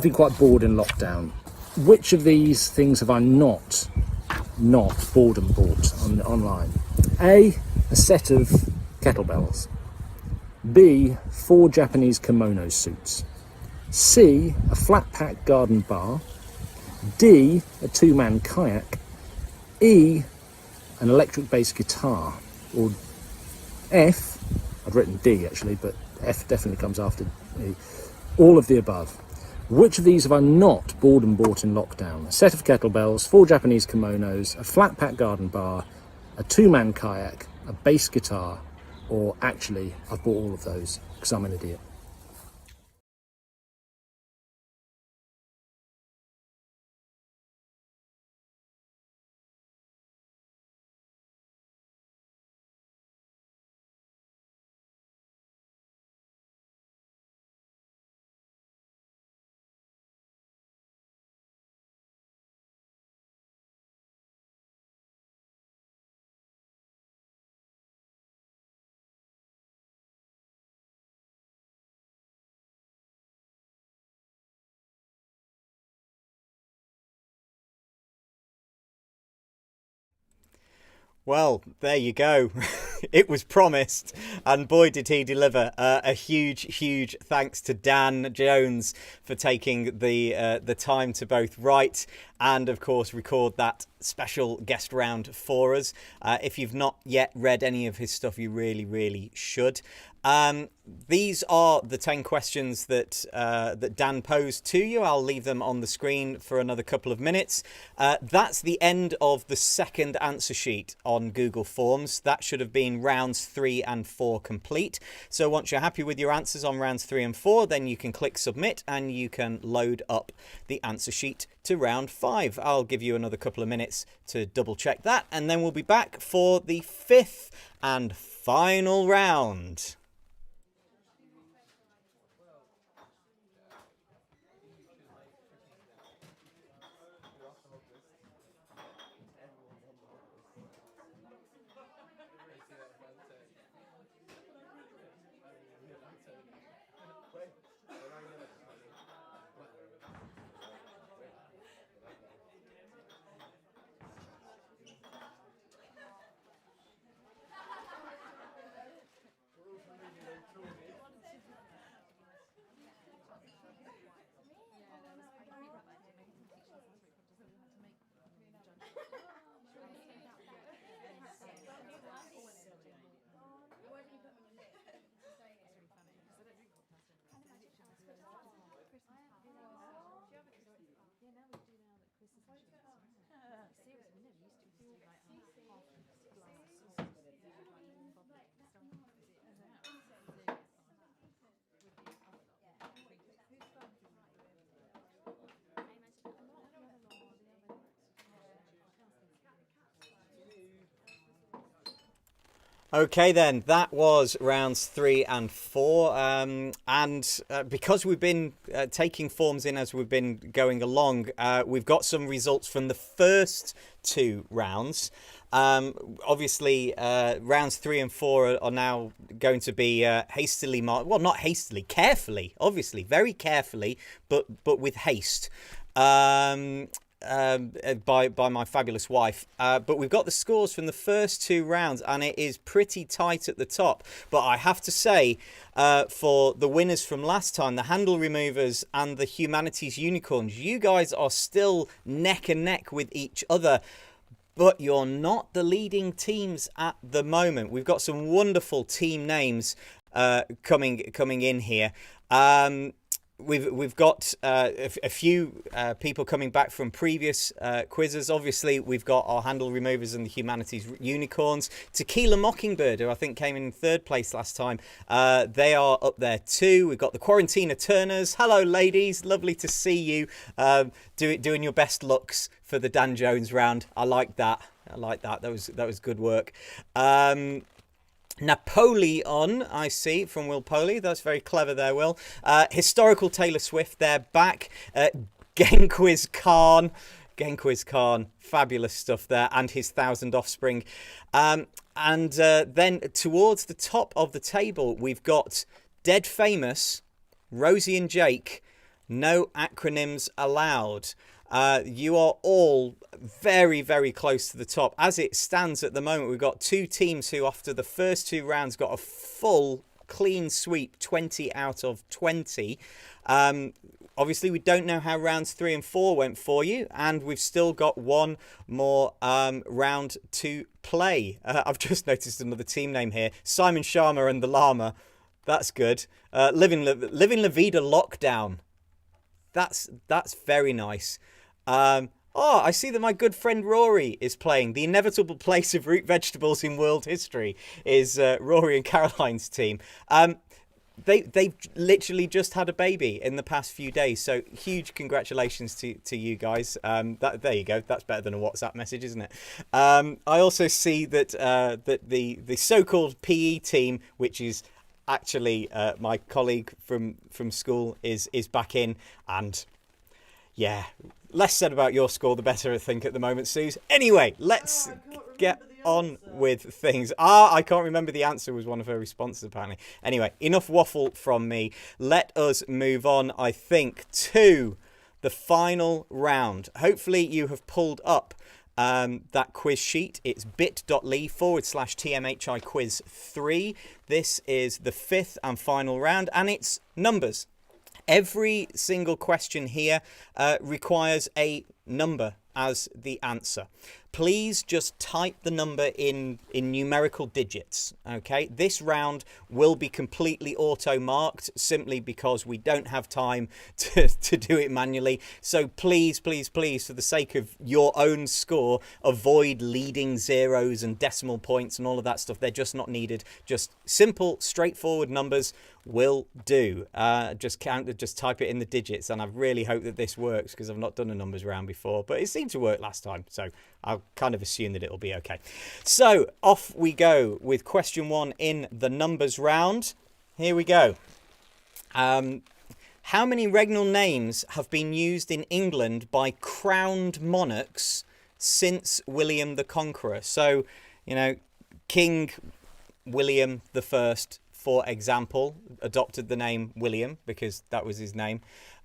[SPEAKER 2] been quite bored in lockdown. Which of these things have I not boredom bought online? A set of kettlebells. B, 4 Japanese kimono suits. C, a flat-pack garden bar. D, a 2-man kayak. E, an electric bass guitar. Or F, I'd written D actually, but F definitely comes after E. All of the above. Which of these have I not bought and bought in lockdown? A set of kettlebells, 4 Japanese kimonos, a flat-pack garden bar, a 2-man kayak, a bass guitar, or actually I've bought all of those because I'm an idiot.
[SPEAKER 1] Well, there you go. It was promised, and boy did he deliver. A huge thanks to Dan Jones for taking the time to both write and, of course, record that special guest round for us. If you've not yet read any of his stuff, you really should. These are the 10 questions that Dan posed to you. I'll leave them on the screen for another couple of minutes. That's the end of the second answer sheet on Google Forms. That should have been rounds 3 and 4 complete. So once you're happy with your answers on rounds 3 and 4, then you can click submit and you can load up the answer sheet to round 5. I'll give you another couple of minutes to double check that, and then we'll be back for the 5th and final round. Okay then, that was rounds 3 and 4, and because we've been taking forms in as we've been going along, we've got some results from the first 2 rounds. Obviously, rounds 3 and 4 are now going to be hastily marked. Well, not hastily, carefully, obviously, very carefully, but with haste. By my fabulous wife, but we've got the scores from the first 2 rounds, and it is pretty tight at the top. But I have to say, for the winners from last time, the handle removers and the humanities unicorns, you guys are still neck and neck with each other, but you're not the leading teams at the moment. We've got some wonderful team names coming in here. We've got a few people coming back from previous quizzes. Obviously, we've got our handle removers and the humanities unicorns. Tequila Mockingbird, who I think came in 3rd place last time, they are up there too. We've got the Quarantina Turners. Hello, ladies. Lovely to see you doing your best looks for the Dan Jones round. I like that. That was good work. Napoleon, I see, from Will Poley. That's very clever there, Will. Historical Taylor Swift, they're back. Genquiz Khan, fabulous stuff there, and his 1,000 Offspring. And then towards the top of the table, we've got Dead Famous, Rosie and Jake, no acronyms allowed. You are all very close to the top. As it stands at the moment, we've got 2 teams who, after the first 2 rounds, got a full clean sweep, 20 out of 20. Obviously, we don't know how rounds 3 and 4 went for you, and we've still got one more round to play. I've just noticed another team name here, Simon Sharma and the Llama. That's good. Living La Vida Lockdown. That's very nice. I see that my good friend Rory is playing. The inevitable place of root vegetables in world history is Rory and Caroline's team. They've literally just had a baby in the past few days, so huge congratulations to you guys. There you go. That's better than a WhatsApp message, isn't it? I also see that that the so-called PE team, which is actually my colleague from school, is back in, and yeah, less said about your score, the better, I think, at the moment, Suze. Anyway, let's get on with things. I can't remember the answer was one of her responses, apparently. Anyway, enough waffle from me. Let us move on, I think, to the final round. Hopefully you have pulled up that quiz sheet. It's bit.ly/TMHI quiz 3. This is the 5th and final round, and it's numbers. Every single question here requires a number as the answer. Please just type the number in numerical digits, okay? This round will be completely auto-marked simply because we don't have time to do it manually. So please, please, please, for the sake of your own score, avoid leading zeros and decimal points and all of that stuff. They're just not needed. Just simple, straightforward numbers will do. Just type it in the digits, and I really hope that this works because I've not done a numbers round before, but it seemed to work last time, so I'll kind of assume that it'll be okay. So off we go with question 1 in the numbers round. Here we go. How many regnal names have been used in England by crowned monarchs since William the Conqueror? So, you know, King William the First, for example, adopted the name William because that was his name.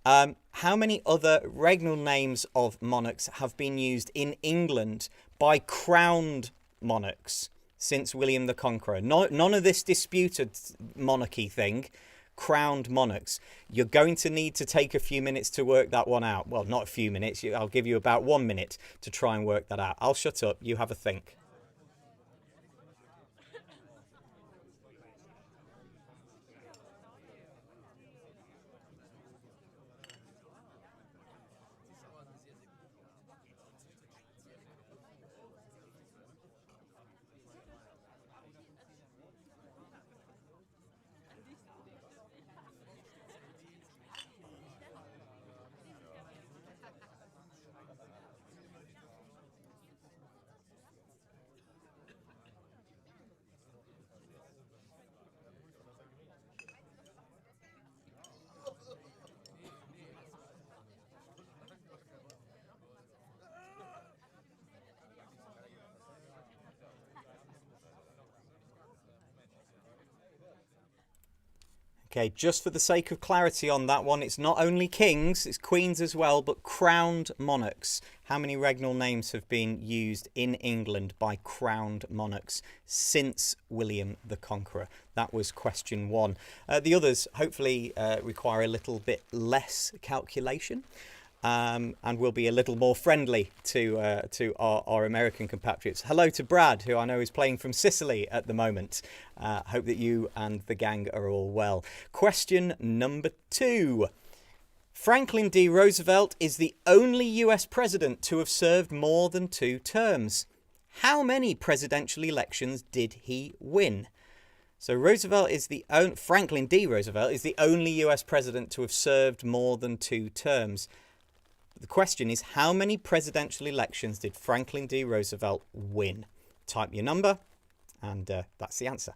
[SPEAKER 1] How many other regnal names of monarchs have been used in England by crowned monarchs since William the Conqueror? None of this disputed monarchy thing. Crowned monarchs. You're going to need to take a few minutes to work that one out. Well, not a few minutes. I'll give you about 1 minute to try and work that out. I'll shut up. You have a think. Okay, just for the sake of clarity on that one, it's not only kings, it's queens as well, but crowned monarchs. How many regnal names have been used in England by crowned monarchs since William the Conqueror? That was question 1. The others hopefully require a little bit less calculation. And will be a little more friendly to our American compatriots. Hello to Brad, who I know is playing from Sicily at the moment. Hope that you and the gang are all well. Question number 2. Franklin D. Roosevelt is the only US president to have served more than 2 terms. How many presidential elections did he win? So Franklin D. Roosevelt is the only US president to have served more than 2 terms. The question is, how many presidential elections did Franklin D. Roosevelt win? Type your number, and that's the answer.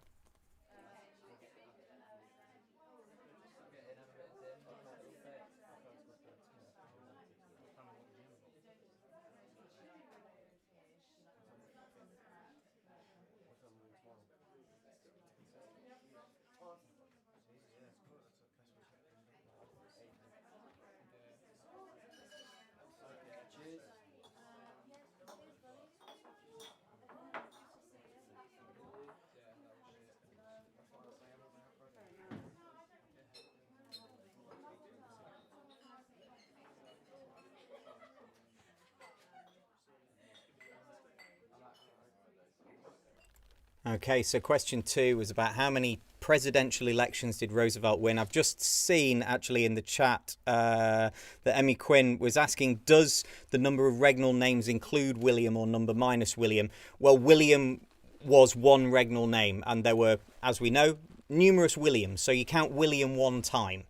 [SPEAKER 1] Okay, so question 2 was about how many presidential elections did Roosevelt win? I've just seen actually in the chat that Emmy Quinn was asking, does the number of regnal names include William or number minus William? Well, William was one regnal name, and there were, as we know, numerous Williams. So you count William one time,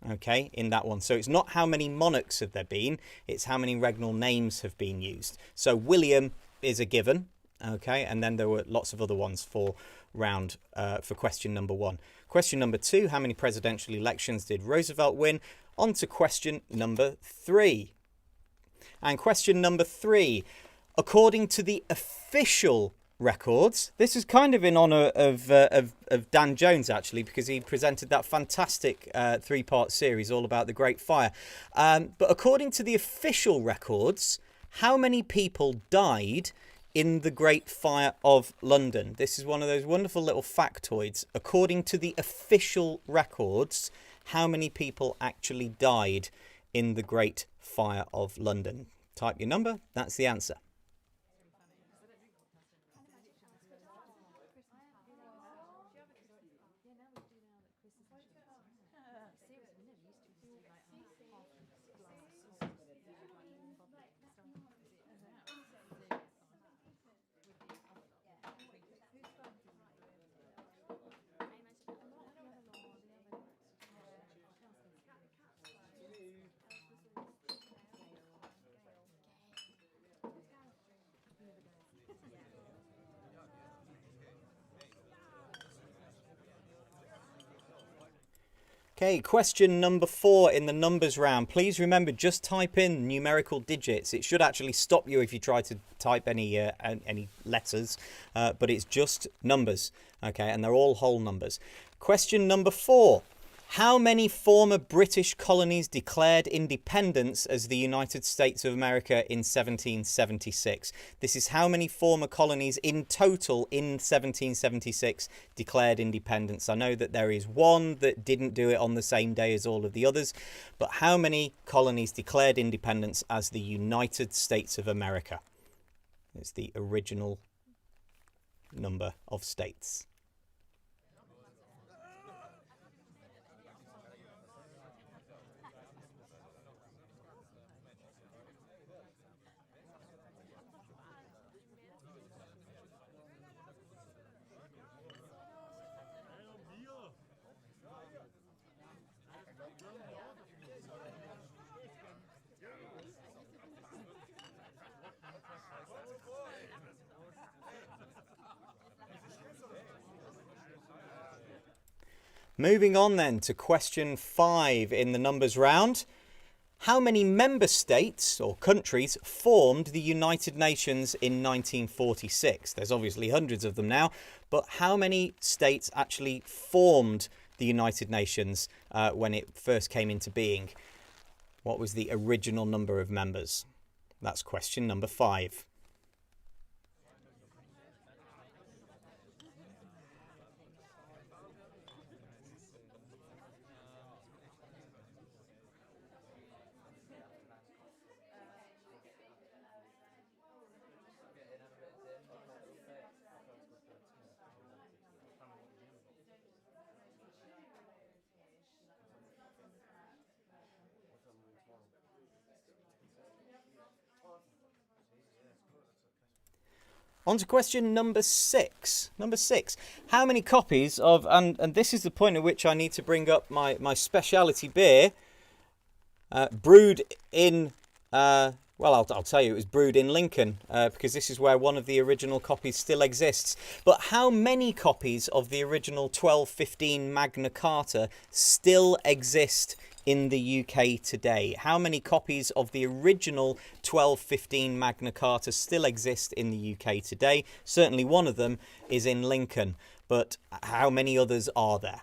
[SPEAKER 1] okay, in that one. So it's not how many monarchs have there been, it's how many regnal names have been used. So William is a given. Okay, and then there were lots of other ones for question number 1. Question number 2, how many presidential elections did Roosevelt win? On to question number 3. And question number 3, according to the official records, this is kind of in honour of Dan Jones, actually, because he presented that fantastic 3-part series all about the Great Fire. But according to the official records, how many people died in the Great Fire of London? This is one of those wonderful little factoids. According to the official records, how many people actually died in the Great Fire of London? Type your number, that's the answer. Okay, question number 4 in the numbers round. Please remember, just type in numerical digits. It should actually stop you if you try to type any letters, but it's just numbers. Okay, and they're all whole numbers. Question number 4. How many former British colonies declared independence as the United States of America in 1776? This is how many former colonies in total in 1776 declared independence. I know that there is one that didn't do it on the same day as all of the others, but how many colonies declared independence as the United States of America? It's the original number of states. Moving on then to question 5 in the numbers round. How many member states or countries formed the United Nations in 1946? There's obviously hundreds of them now, but how many states actually formed the United Nations when it first came into being? What was the original number of members? That's question number 5. On to question number 6. Number 6. How many copies of, and this is the point at which I need to bring up my speciality beer, brewed in, well, I'll tell you, it was brewed in Lincoln, because this is where one of the original copies still exists. But how many copies of the original 1215 Magna Carta still exist in the UK today? How many copies of the original 1215 Magna Carta still exist in the UK today? Certainly one of them is in Lincoln, but how many others are there?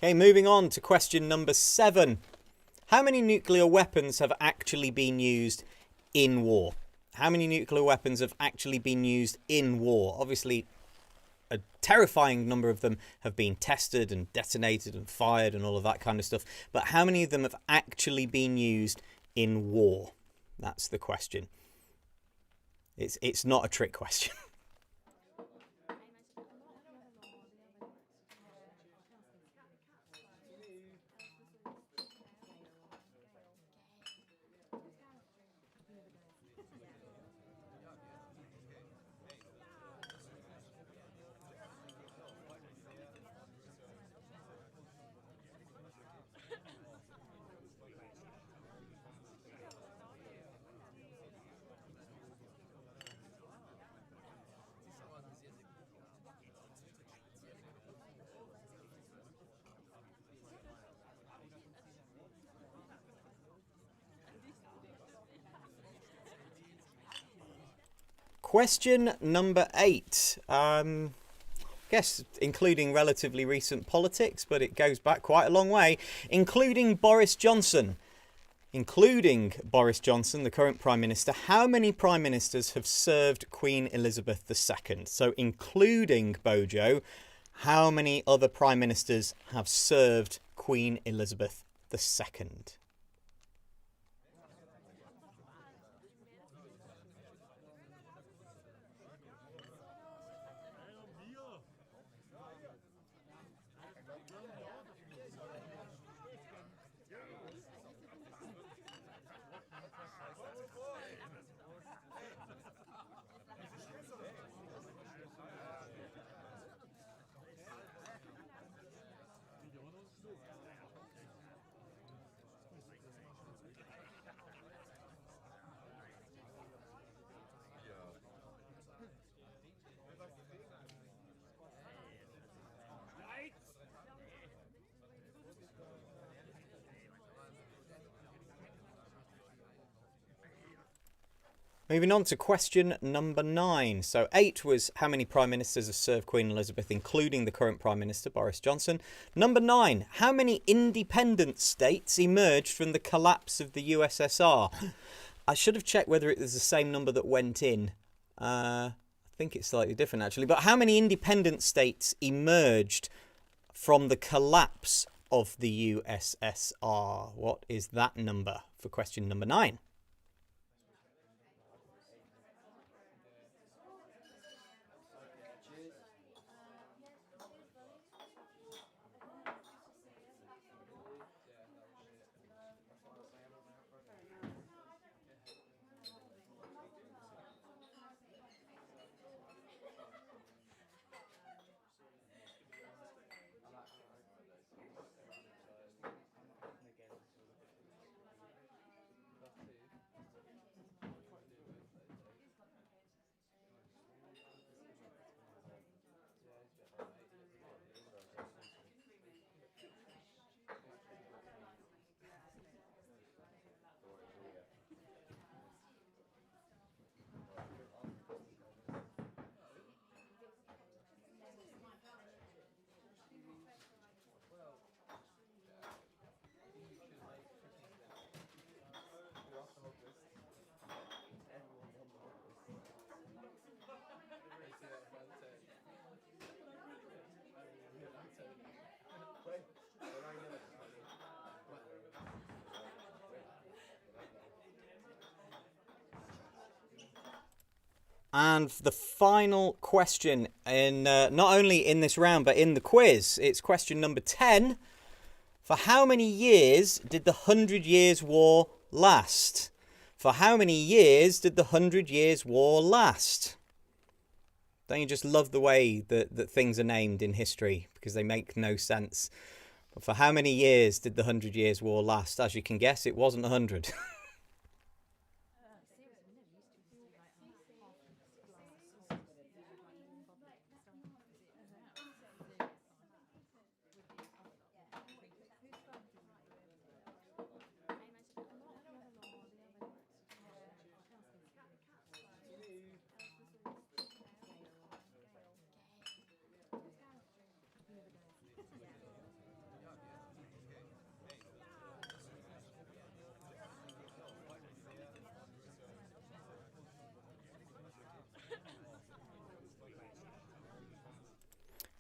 [SPEAKER 1] Okay, moving on to question number 7. How many nuclear weapons have actually been used in war? How many nuclear weapons have actually been used in war? Obviously, a terrifying number of them have been tested and detonated and fired and all of that kind of stuff. But how many of them have actually been used in war? That's the question. It's not a trick question. Question number 8. I guess including relatively recent politics, but it goes back quite a long way. Including Boris Johnson, the current Prime Minister, how many Prime Ministers have served Queen Elizabeth II? So including Bojo, how many other Prime Ministers have served Queen Elizabeth II? Moving on to question number 9. So 8 was how many Prime Ministers have served Queen Elizabeth, including the current Prime Minister, Boris Johnson. Number 9, how many independent states emerged from the collapse of the USSR? I should have checked whether it was the same number that went in. I think it's slightly different, actually. But how many independent states emerged from the collapse of the USSR? What is that number for question number 9? And the final question, in not only in this round, but in the quiz, it's question number 10. For how many years did the 100 Years' War last? For how many years did the 100 Years' War last? Don't you just love the way that things are named in history, because they make no sense? But for how many years did the 100 Years' War last? As you can guess, it wasn't 100.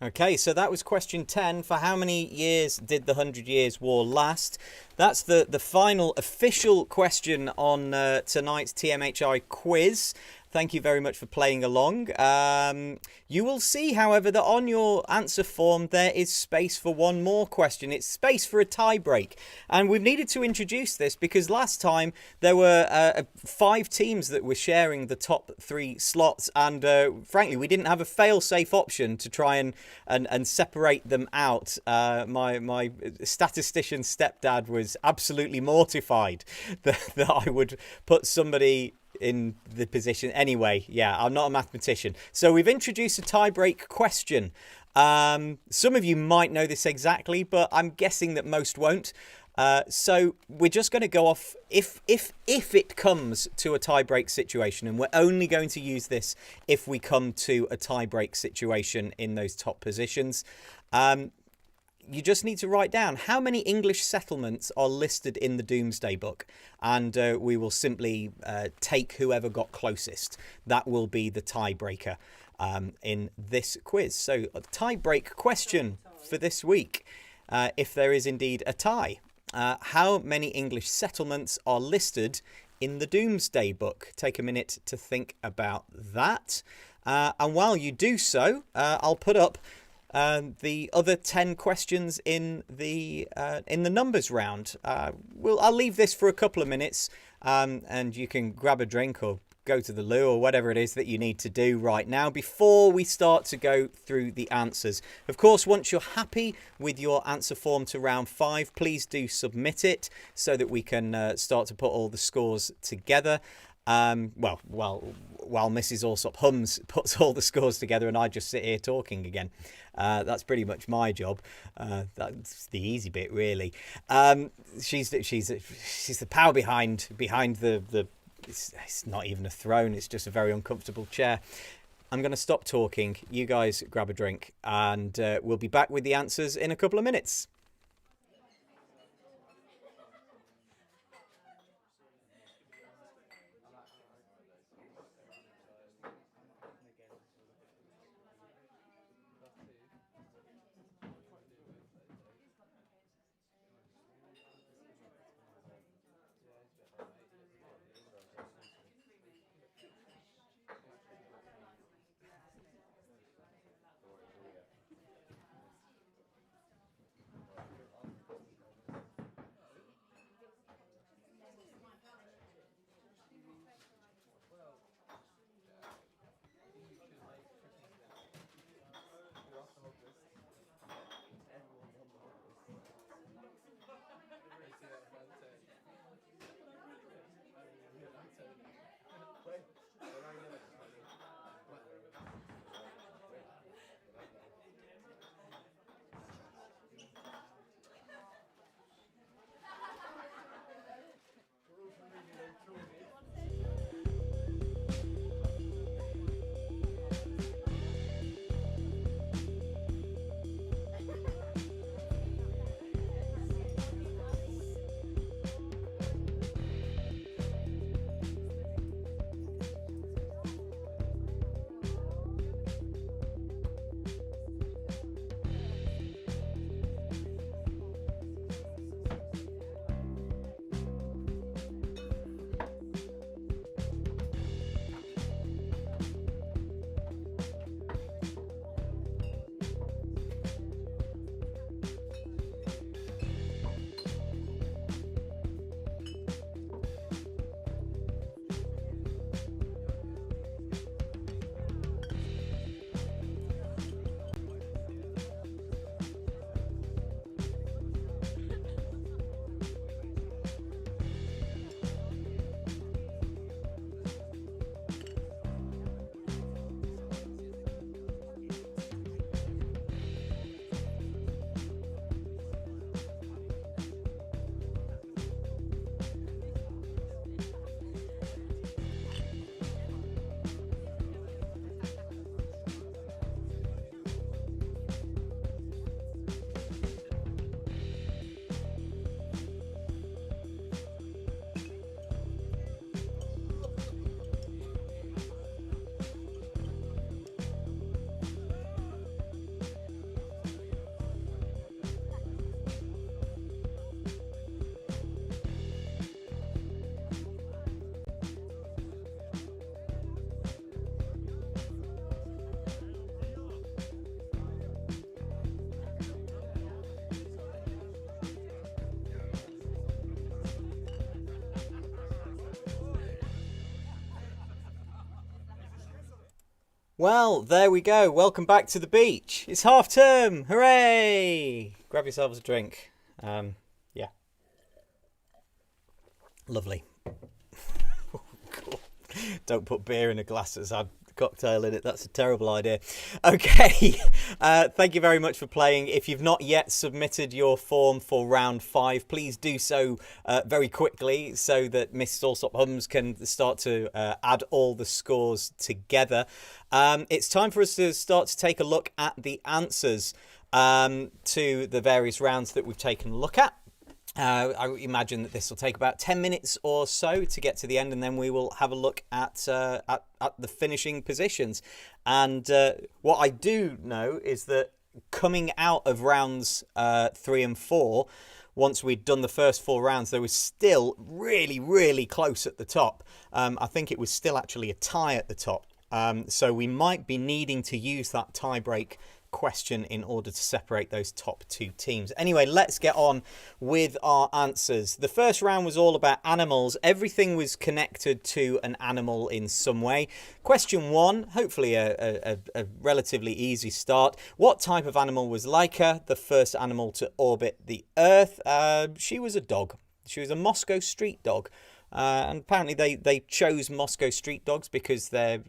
[SPEAKER 1] Okay, so that was question 10. For how many years did the 100 Years' War last? That's the final official question on tonight's TMHI quiz. Thank you very much for playing along. You will see, however, that on your answer form there is space for one more question. It's space for a tie break. And we've needed to introduce this because last time there were 5 teams that were sharing the top 3 slots. And frankly, we didn't have a fail-safe option to try and separate them out. My statistician stepdad was absolutely mortified that I would put somebody in the position. Anyway, yeah, I'm not a mathematician. So we've introduced a tie-break question. Some of you might know this exactly, but I'm guessing that most won't. So we're just going to go off if it comes to a tie-break situation, and we're only going to use this if we come to a tie-break situation in those top positions. You just need to write down how many English settlements are listed in the Doomsday Book, and we will simply take whoever got closest. That will be the tiebreaker in this quiz. So a tie-break question for this week, if there is indeed a tie. How many English settlements are listed in the Doomsday Book? Take a minute to think about that. And while you do so, I'll put up the other 10 questions in the numbers round. I'll leave this for a couple of minutes, and you can grab a drink or go to the loo or whatever it is that you need to do right now before we start to go through the answers. Of course, once you're happy with your answer form to round 5, please do submit it so that we can start to put all the scores together. While Mrs. Alsop puts all the scores together and I just sit here talking again. That's pretty much my job. That's the easy bit, really. She's the power behind the. It's not even a throne. It's just a very uncomfortable chair. I'm going to stop talking. You guys grab a drink, and we'll be back with the answers in a couple of minutes. Well, there we go. Welcome back to the beach. It's half term. Hooray! Grab yourselves a drink. Yeah. Lovely. Cool. Don't put beer in a glass that's had cocktail in it. That's a terrible idea. Okay. Thank you very much for playing. If you've not yet submitted your form for round 5, please do so very quickly so that Miss Allsop Hums can start to add all the scores together. It's time for us to start to take a look at the answers to the various rounds that we've taken a look at. I imagine that this will take about 10 minutes or so to get to the end, and then we will have a look at the finishing positions. And what I do know is that coming out of rounds 3 and 4, once we'd done the first 4 rounds, there was still really, really close at the top. I think it was still actually a tie at the top. So we might be needing to use that tie break question in order to separate those top 2 teams. Anyway, let's get on with our answers. The first round was all about animals. Everything was connected to an animal in some way. Question 1, hopefully a relatively easy start. What type of animal was Laika, the first animal to orbit the Earth? She was a dog. She was a Moscow street dog. And apparently they chose Moscow street dogs because they're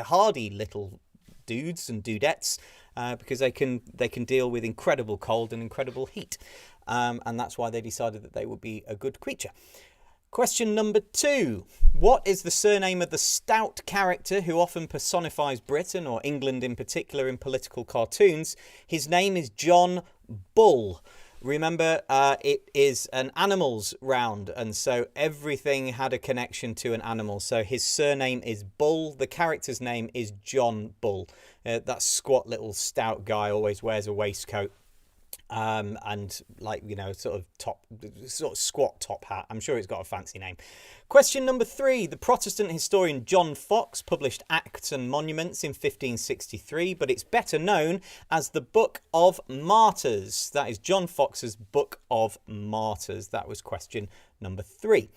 [SPEAKER 1] hardy little dudes and dudettes. Because they can deal with incredible cold and incredible heat. And that's why they decided that they would be a good creature. Question number 2. What is the surname of the stout character who often personifies Britain or England in particular in political cartoons? His name is John Bull. Remember, it is an animals round, and so everything had a connection to an animal. So his surname is Bull. The character's name is John Bull. That squat little stout guy always wears a waistcoat and sort of squat top hat. I'm sure it's got a fancy name. Question number 3. The Protestant historian John Fox published Acts and Monuments in 1563, but it's better known as the Book of Martyrs. That is John Fox's Book of Martyrs. That was question number 3.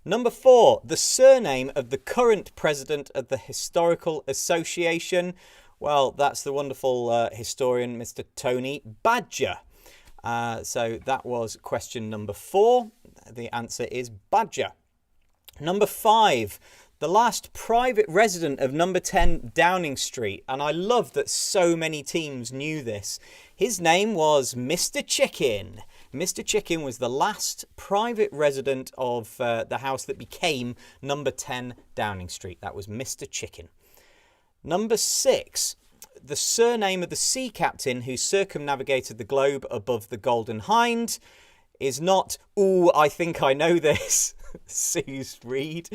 [SPEAKER 1] Number 4. The surname of the current president of the Historical Association. Well, that's the wonderful historian, Mr. Tony Badger. So that was question number 4. The answer is Badger. Number 5, the last private resident of number 10 Downing Street. And I love that so many teams knew this. His name was Mr. Chicken. Mr. Chicken was the last private resident of the house that became number 10 Downing Street. That was Mr. Chicken. Number 6, the surname of the sea captain who circumnavigated the globe above the Golden Hind is not, ooh, I think I know this, Suze Reed.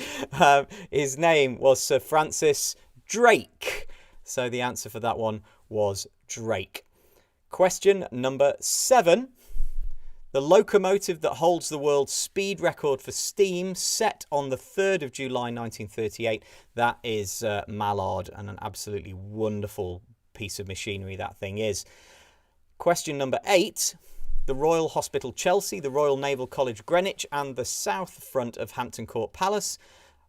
[SPEAKER 1] His name was Sir Francis Drake. So the answer for that one was Drake. Question number 7. The locomotive that holds the world's speed record for steam, set on the 3rd of July 1938, that is Mallard, and an absolutely wonderful piece of machinery that thing is. Question number 8. The Royal Hospital Chelsea, the Royal Naval College Greenwich, and the south front of Hampton Court Palace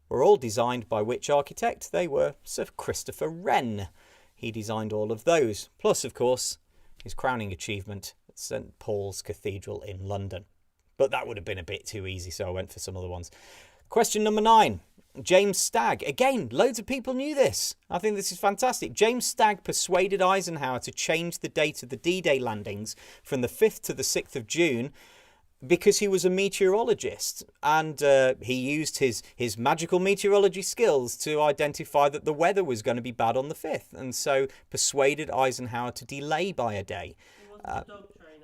[SPEAKER 1] were all designed by which architect? They were Sir Christopher Wren. He designed all of those. Plus, of course, his crowning achievement, St Paul's Cathedral in London. But that would have been a bit too easy, so I went for some other ones. Question number 9. James Stagg. Again, loads of people knew this. I think this is fantastic. James Stagg persuaded Eisenhower to change the date of the D-Day landings from the 5th to the 6th of June because he was a meteorologist, and he used his magical meteorology skills to identify that the weather was going to be bad on the 5th, and so persuaded Eisenhower to delay by a day.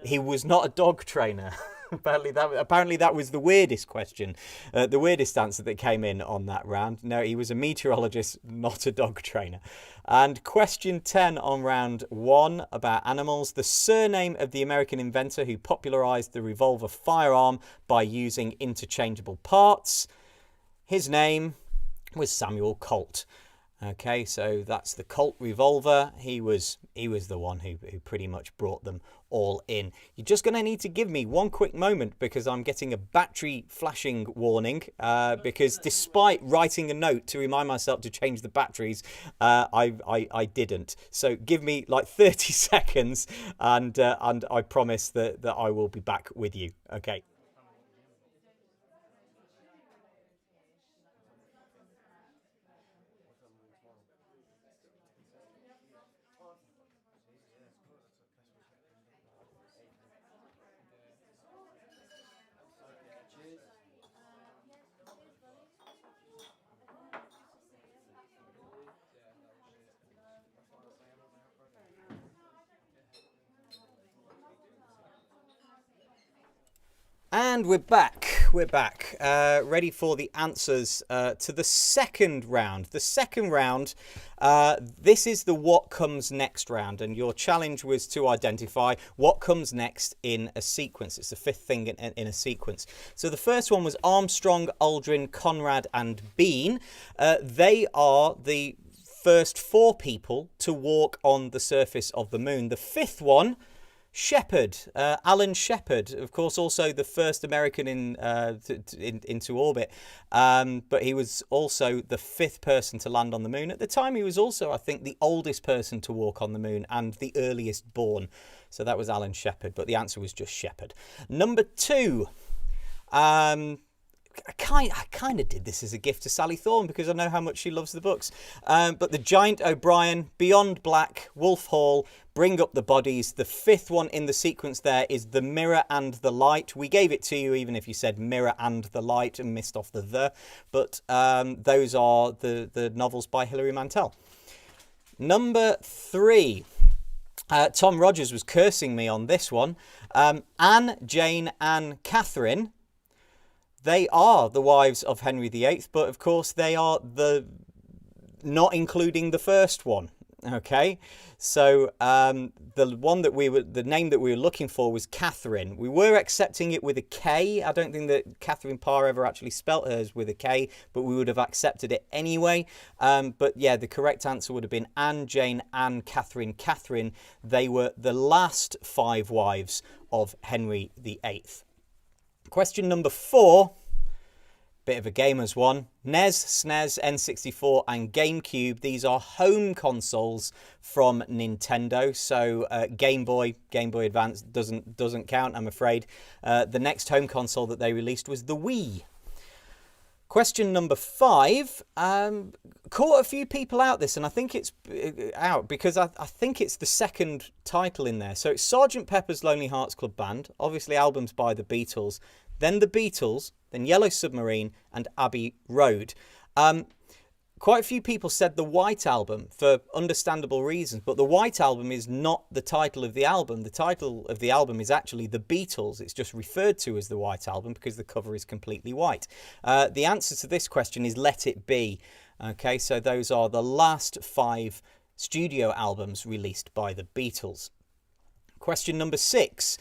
[SPEAKER 1] He was not a dog trainer. Apparently that was the weirdest question, the weirdest answer that came in on that round. No, he was a meteorologist, not a dog trainer. And question 10 on round 1 about animals. The surname of the American inventor who popularized the revolver firearm by using interchangeable parts. His name was Samuel Colt. Okay, so that's the Colt revolver. He was the one who pretty much brought them all in. You're just going to need to give me one quick moment because I'm getting a battery flashing warning because despite writing a note to remind myself to change the batteries, I didn't. So give me like 30 seconds and I promise that I will be back with you. Okay. And we're back. We're back, ready for the answers to the second round. The second round, this is the what comes next round, and your challenge was to identify what comes next in a sequence. It's the fifth thing in a sequence. So the first one was Armstrong, Aldrin, Conrad, and Bean. They are the first 4 people to walk on the surface of the moon. The fifth one, Shepard, Alan Shepard, of course, also the first American into orbit, but he was also the 5th person to land on the moon. At the time, he was also, I think, the oldest person to walk on the moon and the earliest born. So that was Alan Shepard, but the answer was just Shepard. Number 2, I kind of did this as a gift to Sally Thorne because I know how much she loves the books. But The Giant O'Brien, Beyond Black, Wolf Hall, Bring Up the Bodies. The 5th one in the sequence there is The Mirror and the Light. We gave it to you even if you said Mirror and the Light and missed off the. But those are the novels by Hilary Mantel. Number 3. Tom Rogers was cursing me on this one. Anne, Jane, and Catherine. They are the wives of Henry VIII, but of course they are not including the first one. Okay, so the name that we were looking for was Catherine. We were accepting it with a K. I don't think that Catherine Parr ever actually spelt hers with a K, but we would have accepted it anyway. But yeah, the correct answer would have been Anne, Jane, Anne, Catherine, Catherine. They were the last 5 wives of Henry VIII. Question number 4, bit of a gamer's one. NES, SNES, N64 and GameCube. These are home consoles from Nintendo. So Game Boy Advance doesn't count, I'm afraid. The next home console that they released was the Wii. Question number 5, caught a few people out this, and I think it's out because I think it's the second title in there. So it's Sgt. Pepper's Lonely Hearts Club Band, obviously albums by the Beatles, then the Beatles, then Yellow Submarine and Abbey Road. Quite a few people said the White Album for understandable reasons, but the White Album is not the title of the album. The title of the album is actually The Beatles. It's just referred to as the White Album because the cover is completely white. The answer to this question is Let It Be. Okay, so those are the last 5 studio albums released by the Beatles. Question number 6.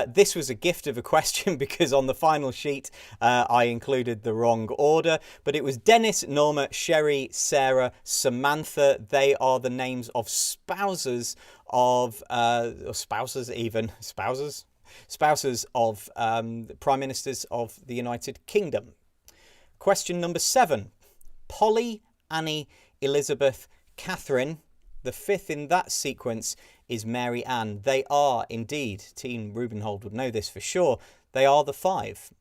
[SPEAKER 1] This was a gift of a question because on the final sheet I included the wrong order, but it was Dennis, Norma, Sherry, Sarah, Samantha. They are the names of spouses of spouses of prime ministers of the United Kingdom. Question number 7. Polly, Annie, Elizabeth, Catherine. The 5th in that sequence is Mary Ann. They are indeed, Teen Rubenhold would know this for sure, they are the 5.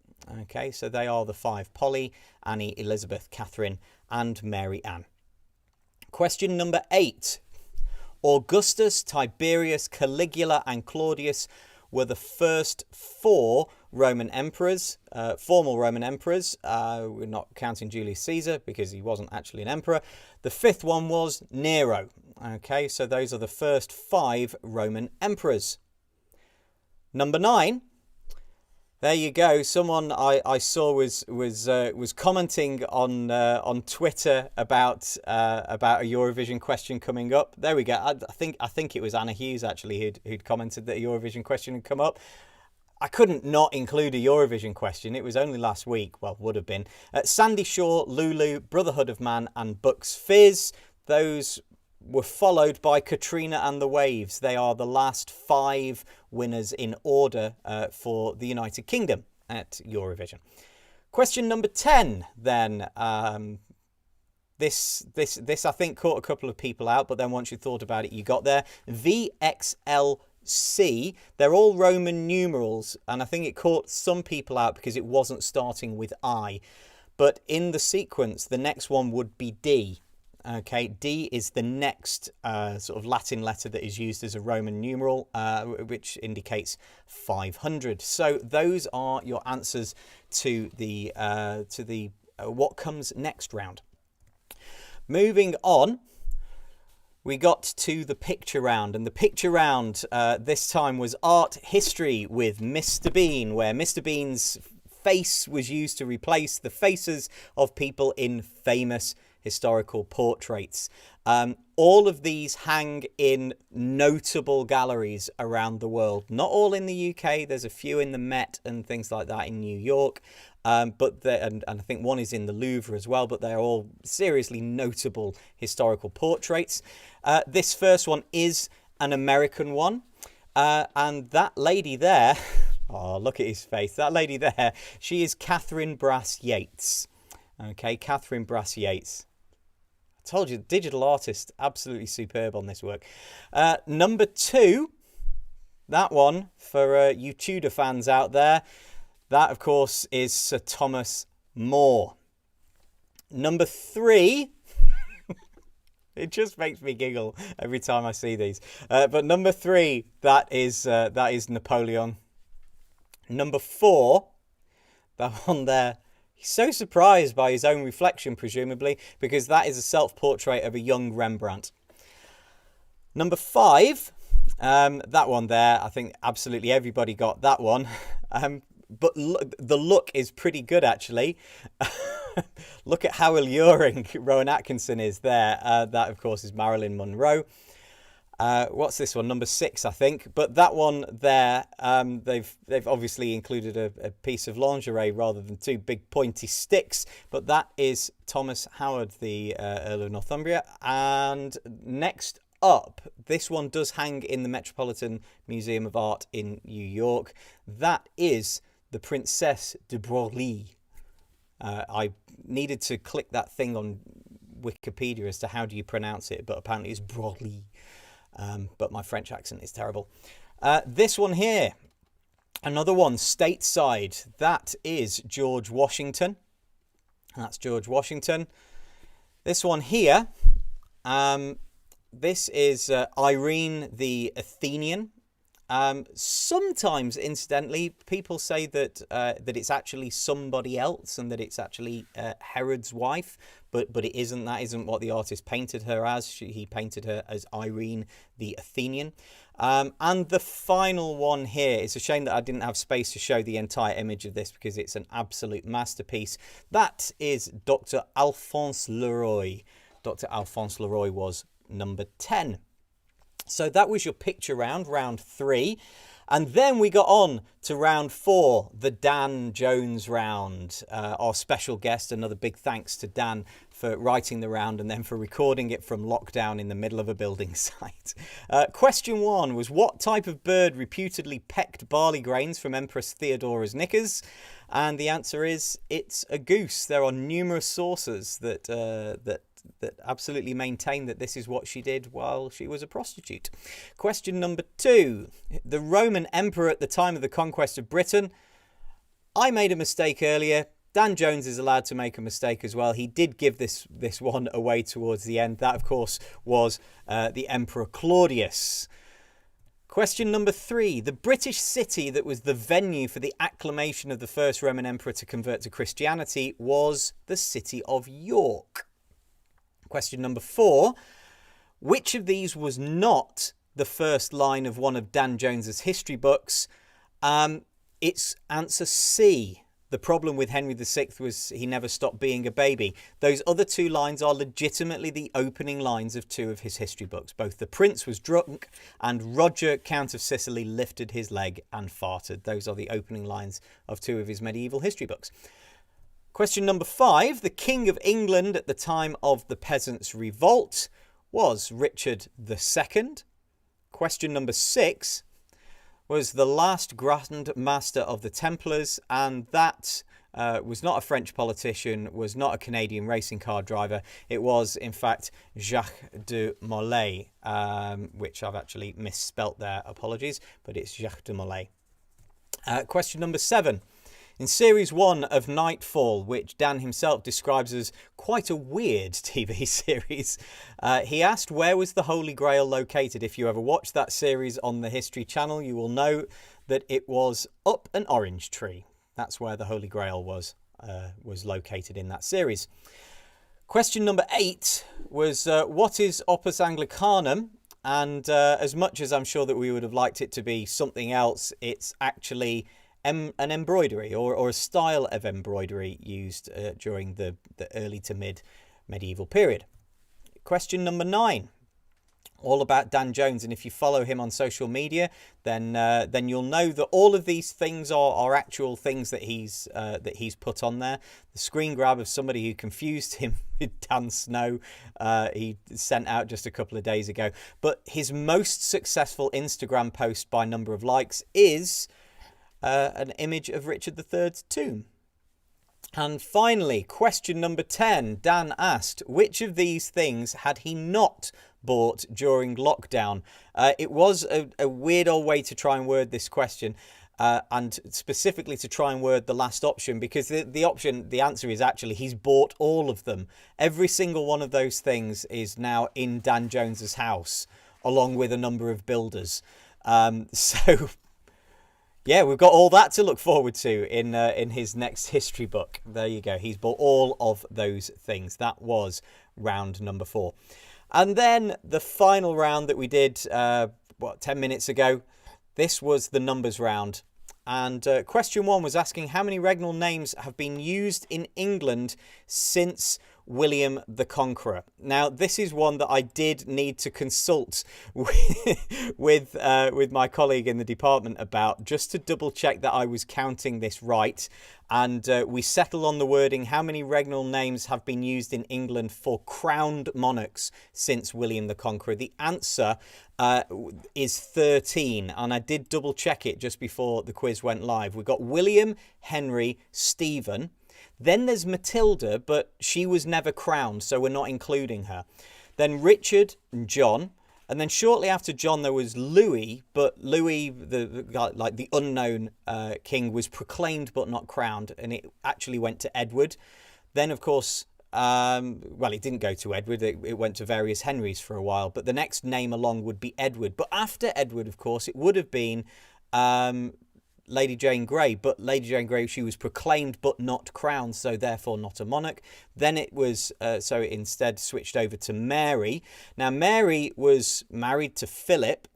[SPEAKER 1] Okay, so they are the 5. Polly, Annie, Elizabeth, Catherine and Mary Ann. Question number 8. Augustus, Tiberius, Caligula and Claudius were the first 4 Roman emperors, formal Roman emperors. We're not counting Julius Caesar because he wasn't actually an emperor. The 5th one was Nero. Okay, so those are the first 5 Roman emperors. Number 9. There you go. Someone I saw was commenting on Twitter about a Eurovision question coming up. There we go. I think it was Anna Hughes actually who'd commented that a Eurovision question had come up. I couldn't not include a Eurovision question. It was only last week. Well, would have been. Sandy Shaw, Lulu, Brotherhood of Man and Bucks Fizz. Those were followed by Katrina and the Waves. They are the last 5 winners in order for the United Kingdom at Eurovision. Question number 10 then. This I think caught a couple of people out, but then once you thought about it, you got there. VXLC. They're all Roman numerals, and I think it caught some people out because it wasn't starting with I. But in the sequence, the next one would be D. Okay, D is the next sort of Latin letter that is used as a Roman numeral, which indicates 500. So those are your answers to the what comes next round. Moving on, we got to the picture round, and the picture round this time was art history with Mr. Bean, where Mr. Bean's face was used to replace the faces of people in famous historical portraits. All of these hang in notable galleries around the world. Not all in the UK. There's a few in the Met and things like that in New York. But and I think one is in the Louvre as well, but they're all seriously notable historical portraits. This first one is an American one. And that lady there, oh, look at his face. That lady there, she is Catherine Brass Yates. Okay, Catherine Brass Yates. I told you, digital artist, absolutely superb on this work. Number 2, that one for you Tudor fans out there. That, of course, is Sir Thomas More. Number 3, it just makes me giggle every time I see these. But number 3, that is Napoleon. Number 4, that one there. He's so surprised by his own reflection, presumably, because that is a self-portrait of a young Rembrandt. Number 5, that one there. I think absolutely everybody got that one. But the look is pretty good, actually. Look at how alluring Rowan Atkinson is there. That, of course, is Marilyn Monroe. What's this one? Number 6, I think. But that one there, they've obviously included a piece of lingerie rather than 2 big pointy sticks. But that is Thomas Howard, the Earl of Northumbria. And next up, this one does hang in the Metropolitan Museum of Art in New York. That is the Princess de Broglie. I needed to click that thing on Wikipedia as to how do you pronounce it, but apparently it's Broglie. But my French accent is terrible. This one here, another one, stateside. That is George Washington. That's George Washington. This one here, this is Irene the Athenian. Sometimes, incidentally, people say that it's actually somebody else and that it's actually Herod's wife, but it isn't. That isn't what the artist painted her as. He painted her as Irene the Athenian. And the final one here, it's a shame that I didn't have space to show the entire image of this because it's an absolute masterpiece. That is Dr. Alphonse Leroy. Dr. Alphonse Leroy was number 10. So that was your picture round, round 3. And then we got on to round 4, the Dan Jones round. Our special guest, another big thanks to Dan for writing the round and then for recording it from lockdown in the middle of a building site. Question 1 was, what type of bird reputedly pecked barley grains from Empress Theodora's knickers? And the answer is, it's a goose. There are numerous sources that absolutely maintain that this is what she did while she was a prostitute. Question number 2. The Roman emperor at the time of the conquest of Britain. I made a mistake earlier. Dan Jones is allowed to make a mistake as well. He did give this one away towards the end. That, of course, was the Emperor Claudius. Question number 3. The British city that was the venue for the acclamation of the first Roman emperor to convert to Christianity was the city of York. Question number 4. Which of these was not the first line of one of Dan Jones's history books? It's answer C. The problem with Henry VI was he never stopped being a baby. Those other 2 lines are legitimately the opening lines of 2 of his history books. Both the prince was drunk and Roger, Count of Sicily, lifted his leg and farted. Those are the opening lines of 2 of his medieval history books. Question number 5. The King of England at the time of the Peasants' Revolt was Richard II. Question number 6 was the last Grand Master of the Templars, and that was not a French politician, was not a Canadian racing car driver. It was, in fact, Jacques de Molay, which I've actually misspelt there. Apologies, but it's Jacques de Molay. Question number 7. In Series 1 of Nightfall, which Dan himself describes as quite a weird TV series, he asked where was the Holy Grail located. If you ever watched that series on the History Channel, you will know that it was up an orange tree. That's where the Holy Grail was located in that series. Question number 8 was what is Opus Anglicanum? And as much as I'm sure that we would have liked it to be something else, it's actually an embroidery or a style of embroidery used during the early to mid medieval period. Question number 9, all about Dan Jones, and if you follow him on social media, then you'll know that all of these things are actual things that he's put on there. The screen grab of somebody who confused him with Dan Snow, he sent out just a couple of days ago. But his most successful Instagram post by number of likes is an image of Richard III's tomb. And finally, question number 10, Dan asked, which of these things had he not bought during lockdown? It was a weird old way to try and word this question, and specifically to try and word the last option, because the answer is actually he's bought all of them. Every single one of those things is now in Dan Jones's house, along with a number of builders. So yeah, we've got all that to look forward to in his next history book. There you go. He's bought all of those things. That was round number 4. And then the final round that we did, 10 minutes ago, this was the numbers round. And question 1 was asking how many regnal names have been used in England since William the Conqueror. Now, this is one that I did need to consult with my colleague in the department about, just to double check that I was counting this right. And we settled on the wording, how many regnal names have been used in England for crowned monarchs since William the Conqueror? The answer is 13, and I did double check it just before the quiz went live. We've got William, Henry, Stephen. Then there's Matilda, but she was never crowned, so we're not including her. Then Richard and John. And then shortly after John, there was Louis, but Louis, the unknown king, was proclaimed but not crowned, and it actually went to Edward. Then, of course, it didn't go to Edward. It went to various Henrys for a while, but the next name along would be Edward. But after Edward, of course, it would have been Lady Jane Grey, but Lady Jane Grey, she was proclaimed but not crowned, so therefore not a monarch. Then it was, so it instead switched over to Mary. Now, Mary was married to Philip.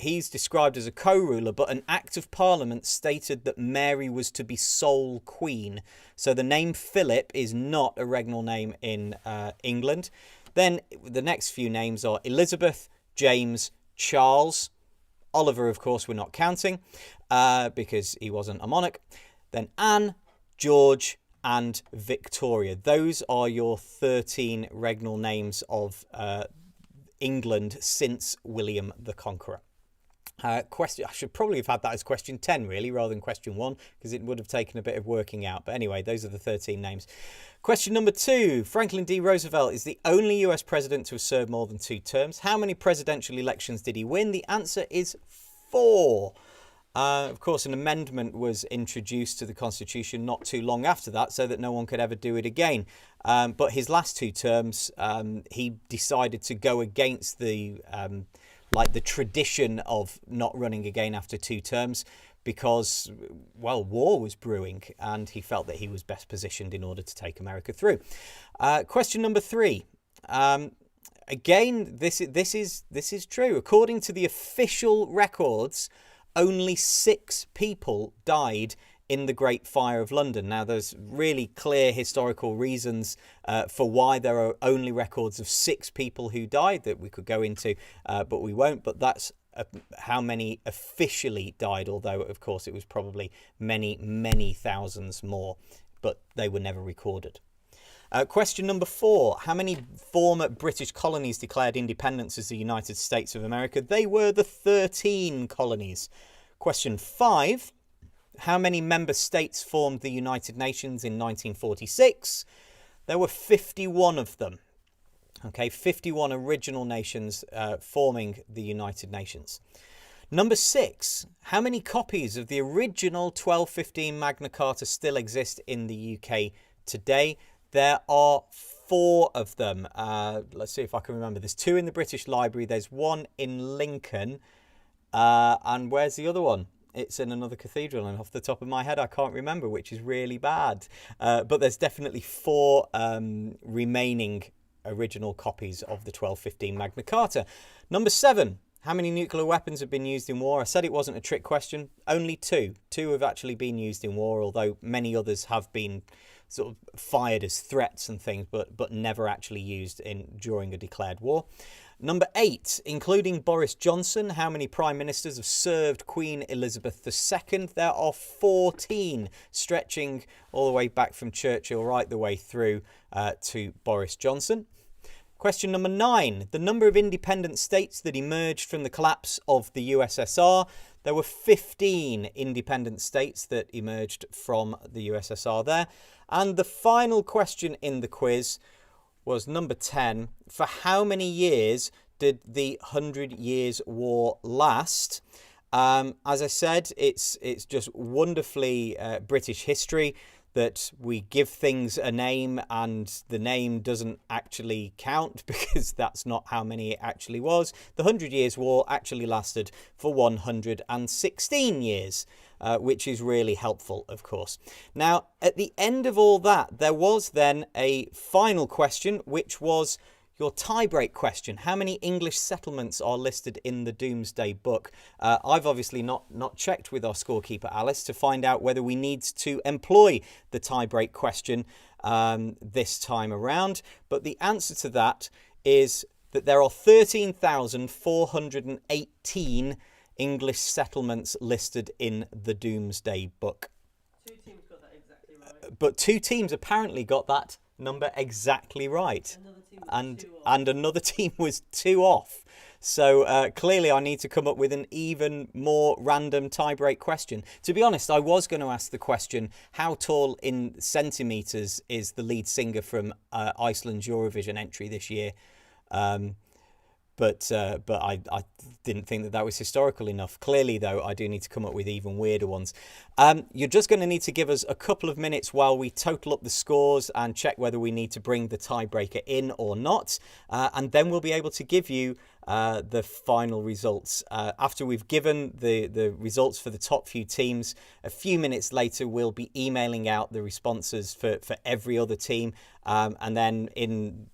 [SPEAKER 1] He's described as a co-ruler, but an Act of Parliament stated that Mary was to be sole queen. So the name Philip is not a regnal name in England. Then the next few names are Elizabeth, James, Charles. Oliver, of course, we're not counting because he wasn't a monarch. Then Anne, George, and Victoria. Those are your 13 regnal names of England since William the Conqueror. I should probably have had that as question 10, really, rather than question 1, because it would have taken a bit of working out. But anyway, those are the 13 names. Question number 2. Franklin D. Roosevelt is the only US president to have served more than 2 terms. How many presidential elections did he win? The answer is 4. Of course, an amendment was introduced to the Constitution not too long after that, so that no one could ever do it again. But his last 2 terms, he decided to go against the tradition of not running again after 2 terms, because, well, war was brewing, and he felt that he was best positioned in order to take America through. Question number 3. Again, this is true. According to the official records, only 6 people died in the Great Fire of London. Now, there's really clear historical reasons for why there are only records of 6 people who died that we could go into, but we won't. But that's how many officially died, although, of course, it was probably many, many thousands more, but they were never recorded. Question number 4. How many former British colonies declared independence as the United States of America? They were the 13 colonies. Question 5. How many member states formed the United Nations in 1946? There were 51 of them. Okay, 51 original nations forming the United Nations. Number 6, how many copies of the original 1215 Magna Carta still exist in the UK today? There are 4 of them. Let's see if I can remember. There's 2 in the British Library. There's 1 in Lincoln. And where's the other one? It's in another cathedral, and off the top of my head, I can't remember, which is really bad. But there's definitely 4 remaining original copies of the 1215 Magna Carta. Number 7. How many nuclear weapons have been used in war? I said it wasn't a trick question. Only 2. 2 have actually been used in war, although many others have been sort of fired as threats and things, but never actually used during a declared war. Number 8, including Boris Johnson, how many prime ministers have served Queen Elizabeth II? There are 14, stretching all the way back from Churchill right the way through to Boris Johnson. Question number 9, the number of independent states that emerged from the collapse of the USSR. There were 15 independent states that emerged from the USSR there. And the final question in the quiz was number 10. For how many years did the 100 Years' War last? As I said, it's just wonderfully British history that we give things a name and the name doesn't actually count because that's not how many it actually was. The 100 Years' War actually lasted for 116 years, which is really helpful, of course. Now, at the end of all that, there was then a final question, which was your tie-break question. How many English settlements are listed in the Domesday Book? I've obviously not checked with our scorekeeper Alice to find out whether we need to employ the tie-break question this time around. But the answer to that is that there are 13,418 English settlements listed in the Domesday Book.
[SPEAKER 3] 2 teams got that exactly right.
[SPEAKER 1] But 2 teams apparently got that number exactly right. And another team was 2 off. So clearly I need to come up with an even more random tie-break question. To be honest, I was going to ask the question, how tall in centimetres is the lead singer from Iceland's Eurovision entry this year? But I didn't think that was historical enough. Clearly, though, I do need to come up with even weirder ones. You're just going to need to give us a couple of minutes while we total up the scores and check whether we need to bring the tiebreaker in or not. And then we'll be able to give you the final results. After we've given the results for the top few teams, a few minutes later, we'll be emailing out the responses for every other team. And then in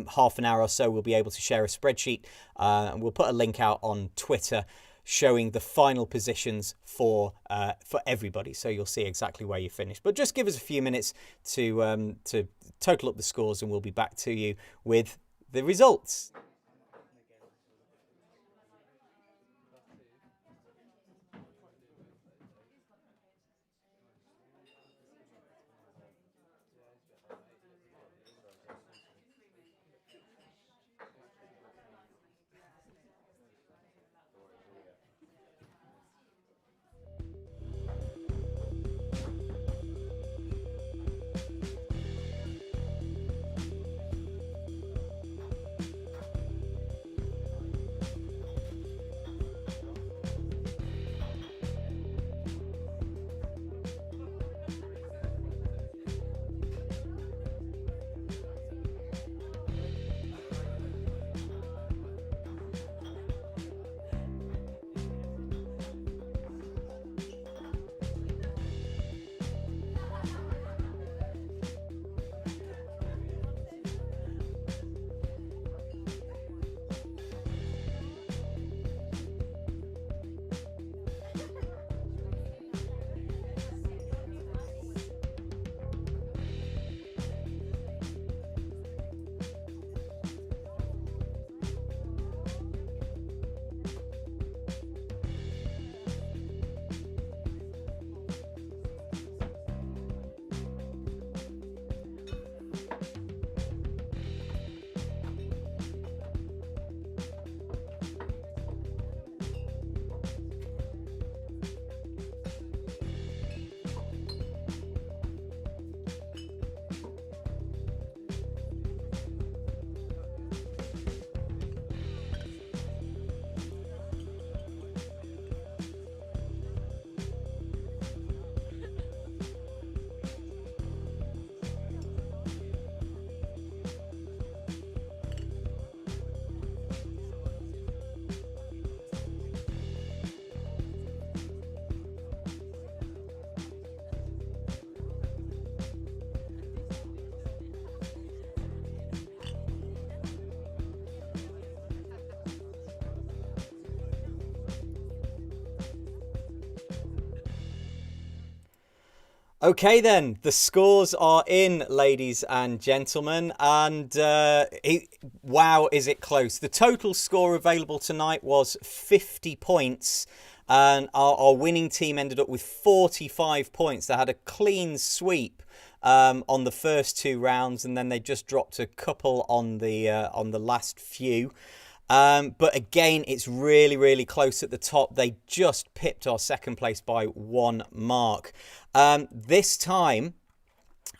[SPEAKER 1] half an hour or so, we'll be able to share a spreadsheet. And we'll put a link out on Twitter showing the final positions for everybody, so you'll see exactly where you finished. But just give us a few minutes to total up the scores, and we'll be back to you with the results. Okay then, the scores are in, ladies and gentlemen, and wow, is it close. The total score available tonight was 50 points, and our winning team ended up with 45 points. They had a clean sweep on the first 2 rounds, and then they just dropped a couple on the last few. But again, it's really, really close at the top. They just pipped our second place by 1 mark. This time,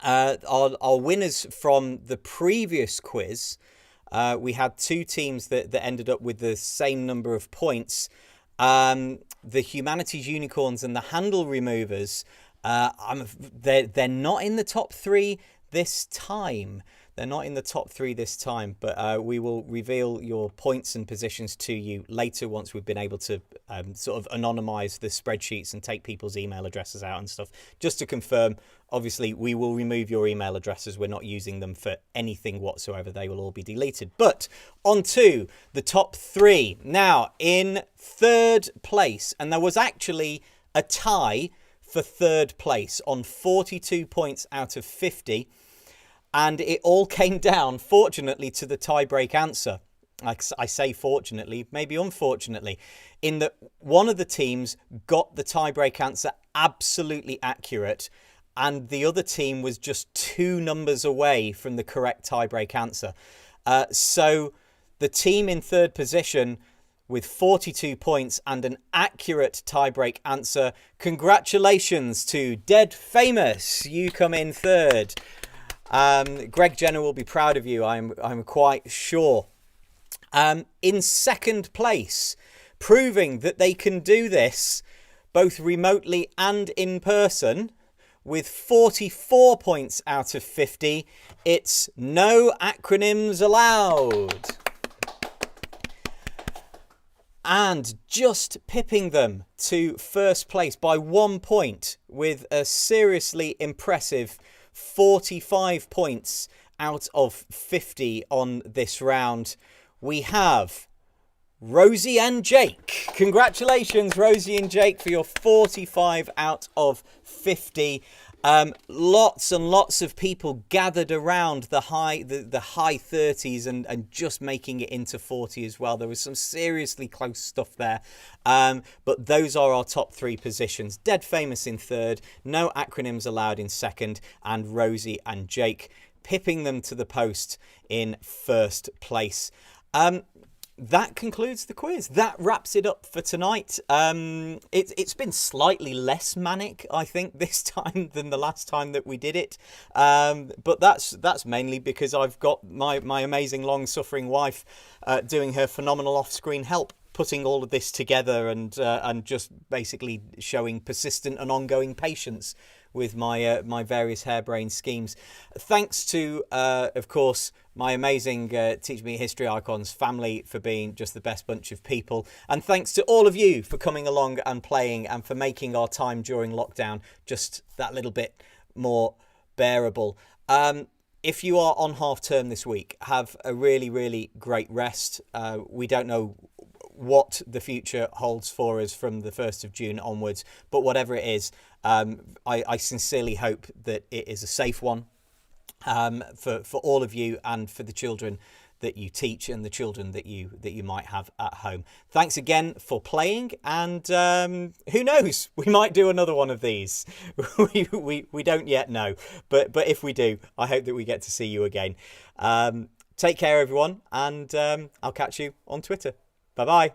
[SPEAKER 1] our winners from the previous quiz, we had 2 teams that ended up with the same number of points. The Humanities Unicorns and the Handle Removers, they're not in the top 3 this time. They're not in the top 3 this time, but we will reveal your points and positions to you later once we've been able to sort of anonymise the spreadsheets and take people's email addresses out and stuff. Just to confirm, obviously, we will remove your email addresses. We're not using them for anything whatsoever. They will all be deleted. But on to the top 3. Now, in 3rd place, and there was actually a tie for 3rd place on 42 points out of 50. And it all came down, fortunately, to the tie-break answer. I say fortunately, maybe unfortunately, in that one of the teams got the tie-break answer absolutely accurate, and the other team was just 2 numbers away from the correct tie-break answer. So the team in 3rd position with 42 points and an accurate tie-break answer, congratulations to Dead Famous. You come in 3rd. Greg Jenner will be proud of you, I'm quite sure. In 2nd place, proving that they can do this both remotely and in person, with 44 points out of 50, it's No Acronyms Allowed. And just pipping them to 1st place by 1 point with a seriously impressive 45 points out of 50 on this round, we have Rosie and Jake. Congratulations, Rosie and Jake, for your 45 out of 50. Lots and lots of people gathered around the high 30s and just making it into 40 as well. There was some seriously close stuff there. But those are our top 3 positions. Dead Famous in 3rd, No Acronyms Allowed in 2nd, and Rosie and Jake pipping them to the post in 1st place. That concludes the quiz. That wraps it up for tonight. It's been slightly less manic, I think, this time than the last time that we did it. But that's mainly because I've got my amazing long-suffering wife doing her phenomenal off-screen help, putting all of this together and just basically showing persistent and ongoing patience with my various harebrained schemes. Thanks to, of course, my amazing Teach Me History Icons family for being just the best bunch of people. And thanks to all of you for coming along and playing and for making our time during lockdown just that little bit more bearable. If you are on half term this week, have a really, really great rest. We don't know what the future holds for us from the 1st of June onwards, but whatever it is, I sincerely hope that it is a safe one for all of you and for the children that you teach and the children that you might have at home. Thanks again for playing, and who knows, we might do another one of these. we don't yet know, but if we do, I hope that we get to see you again. Take care, everyone, and I'll catch you on Twitter. Bye-bye.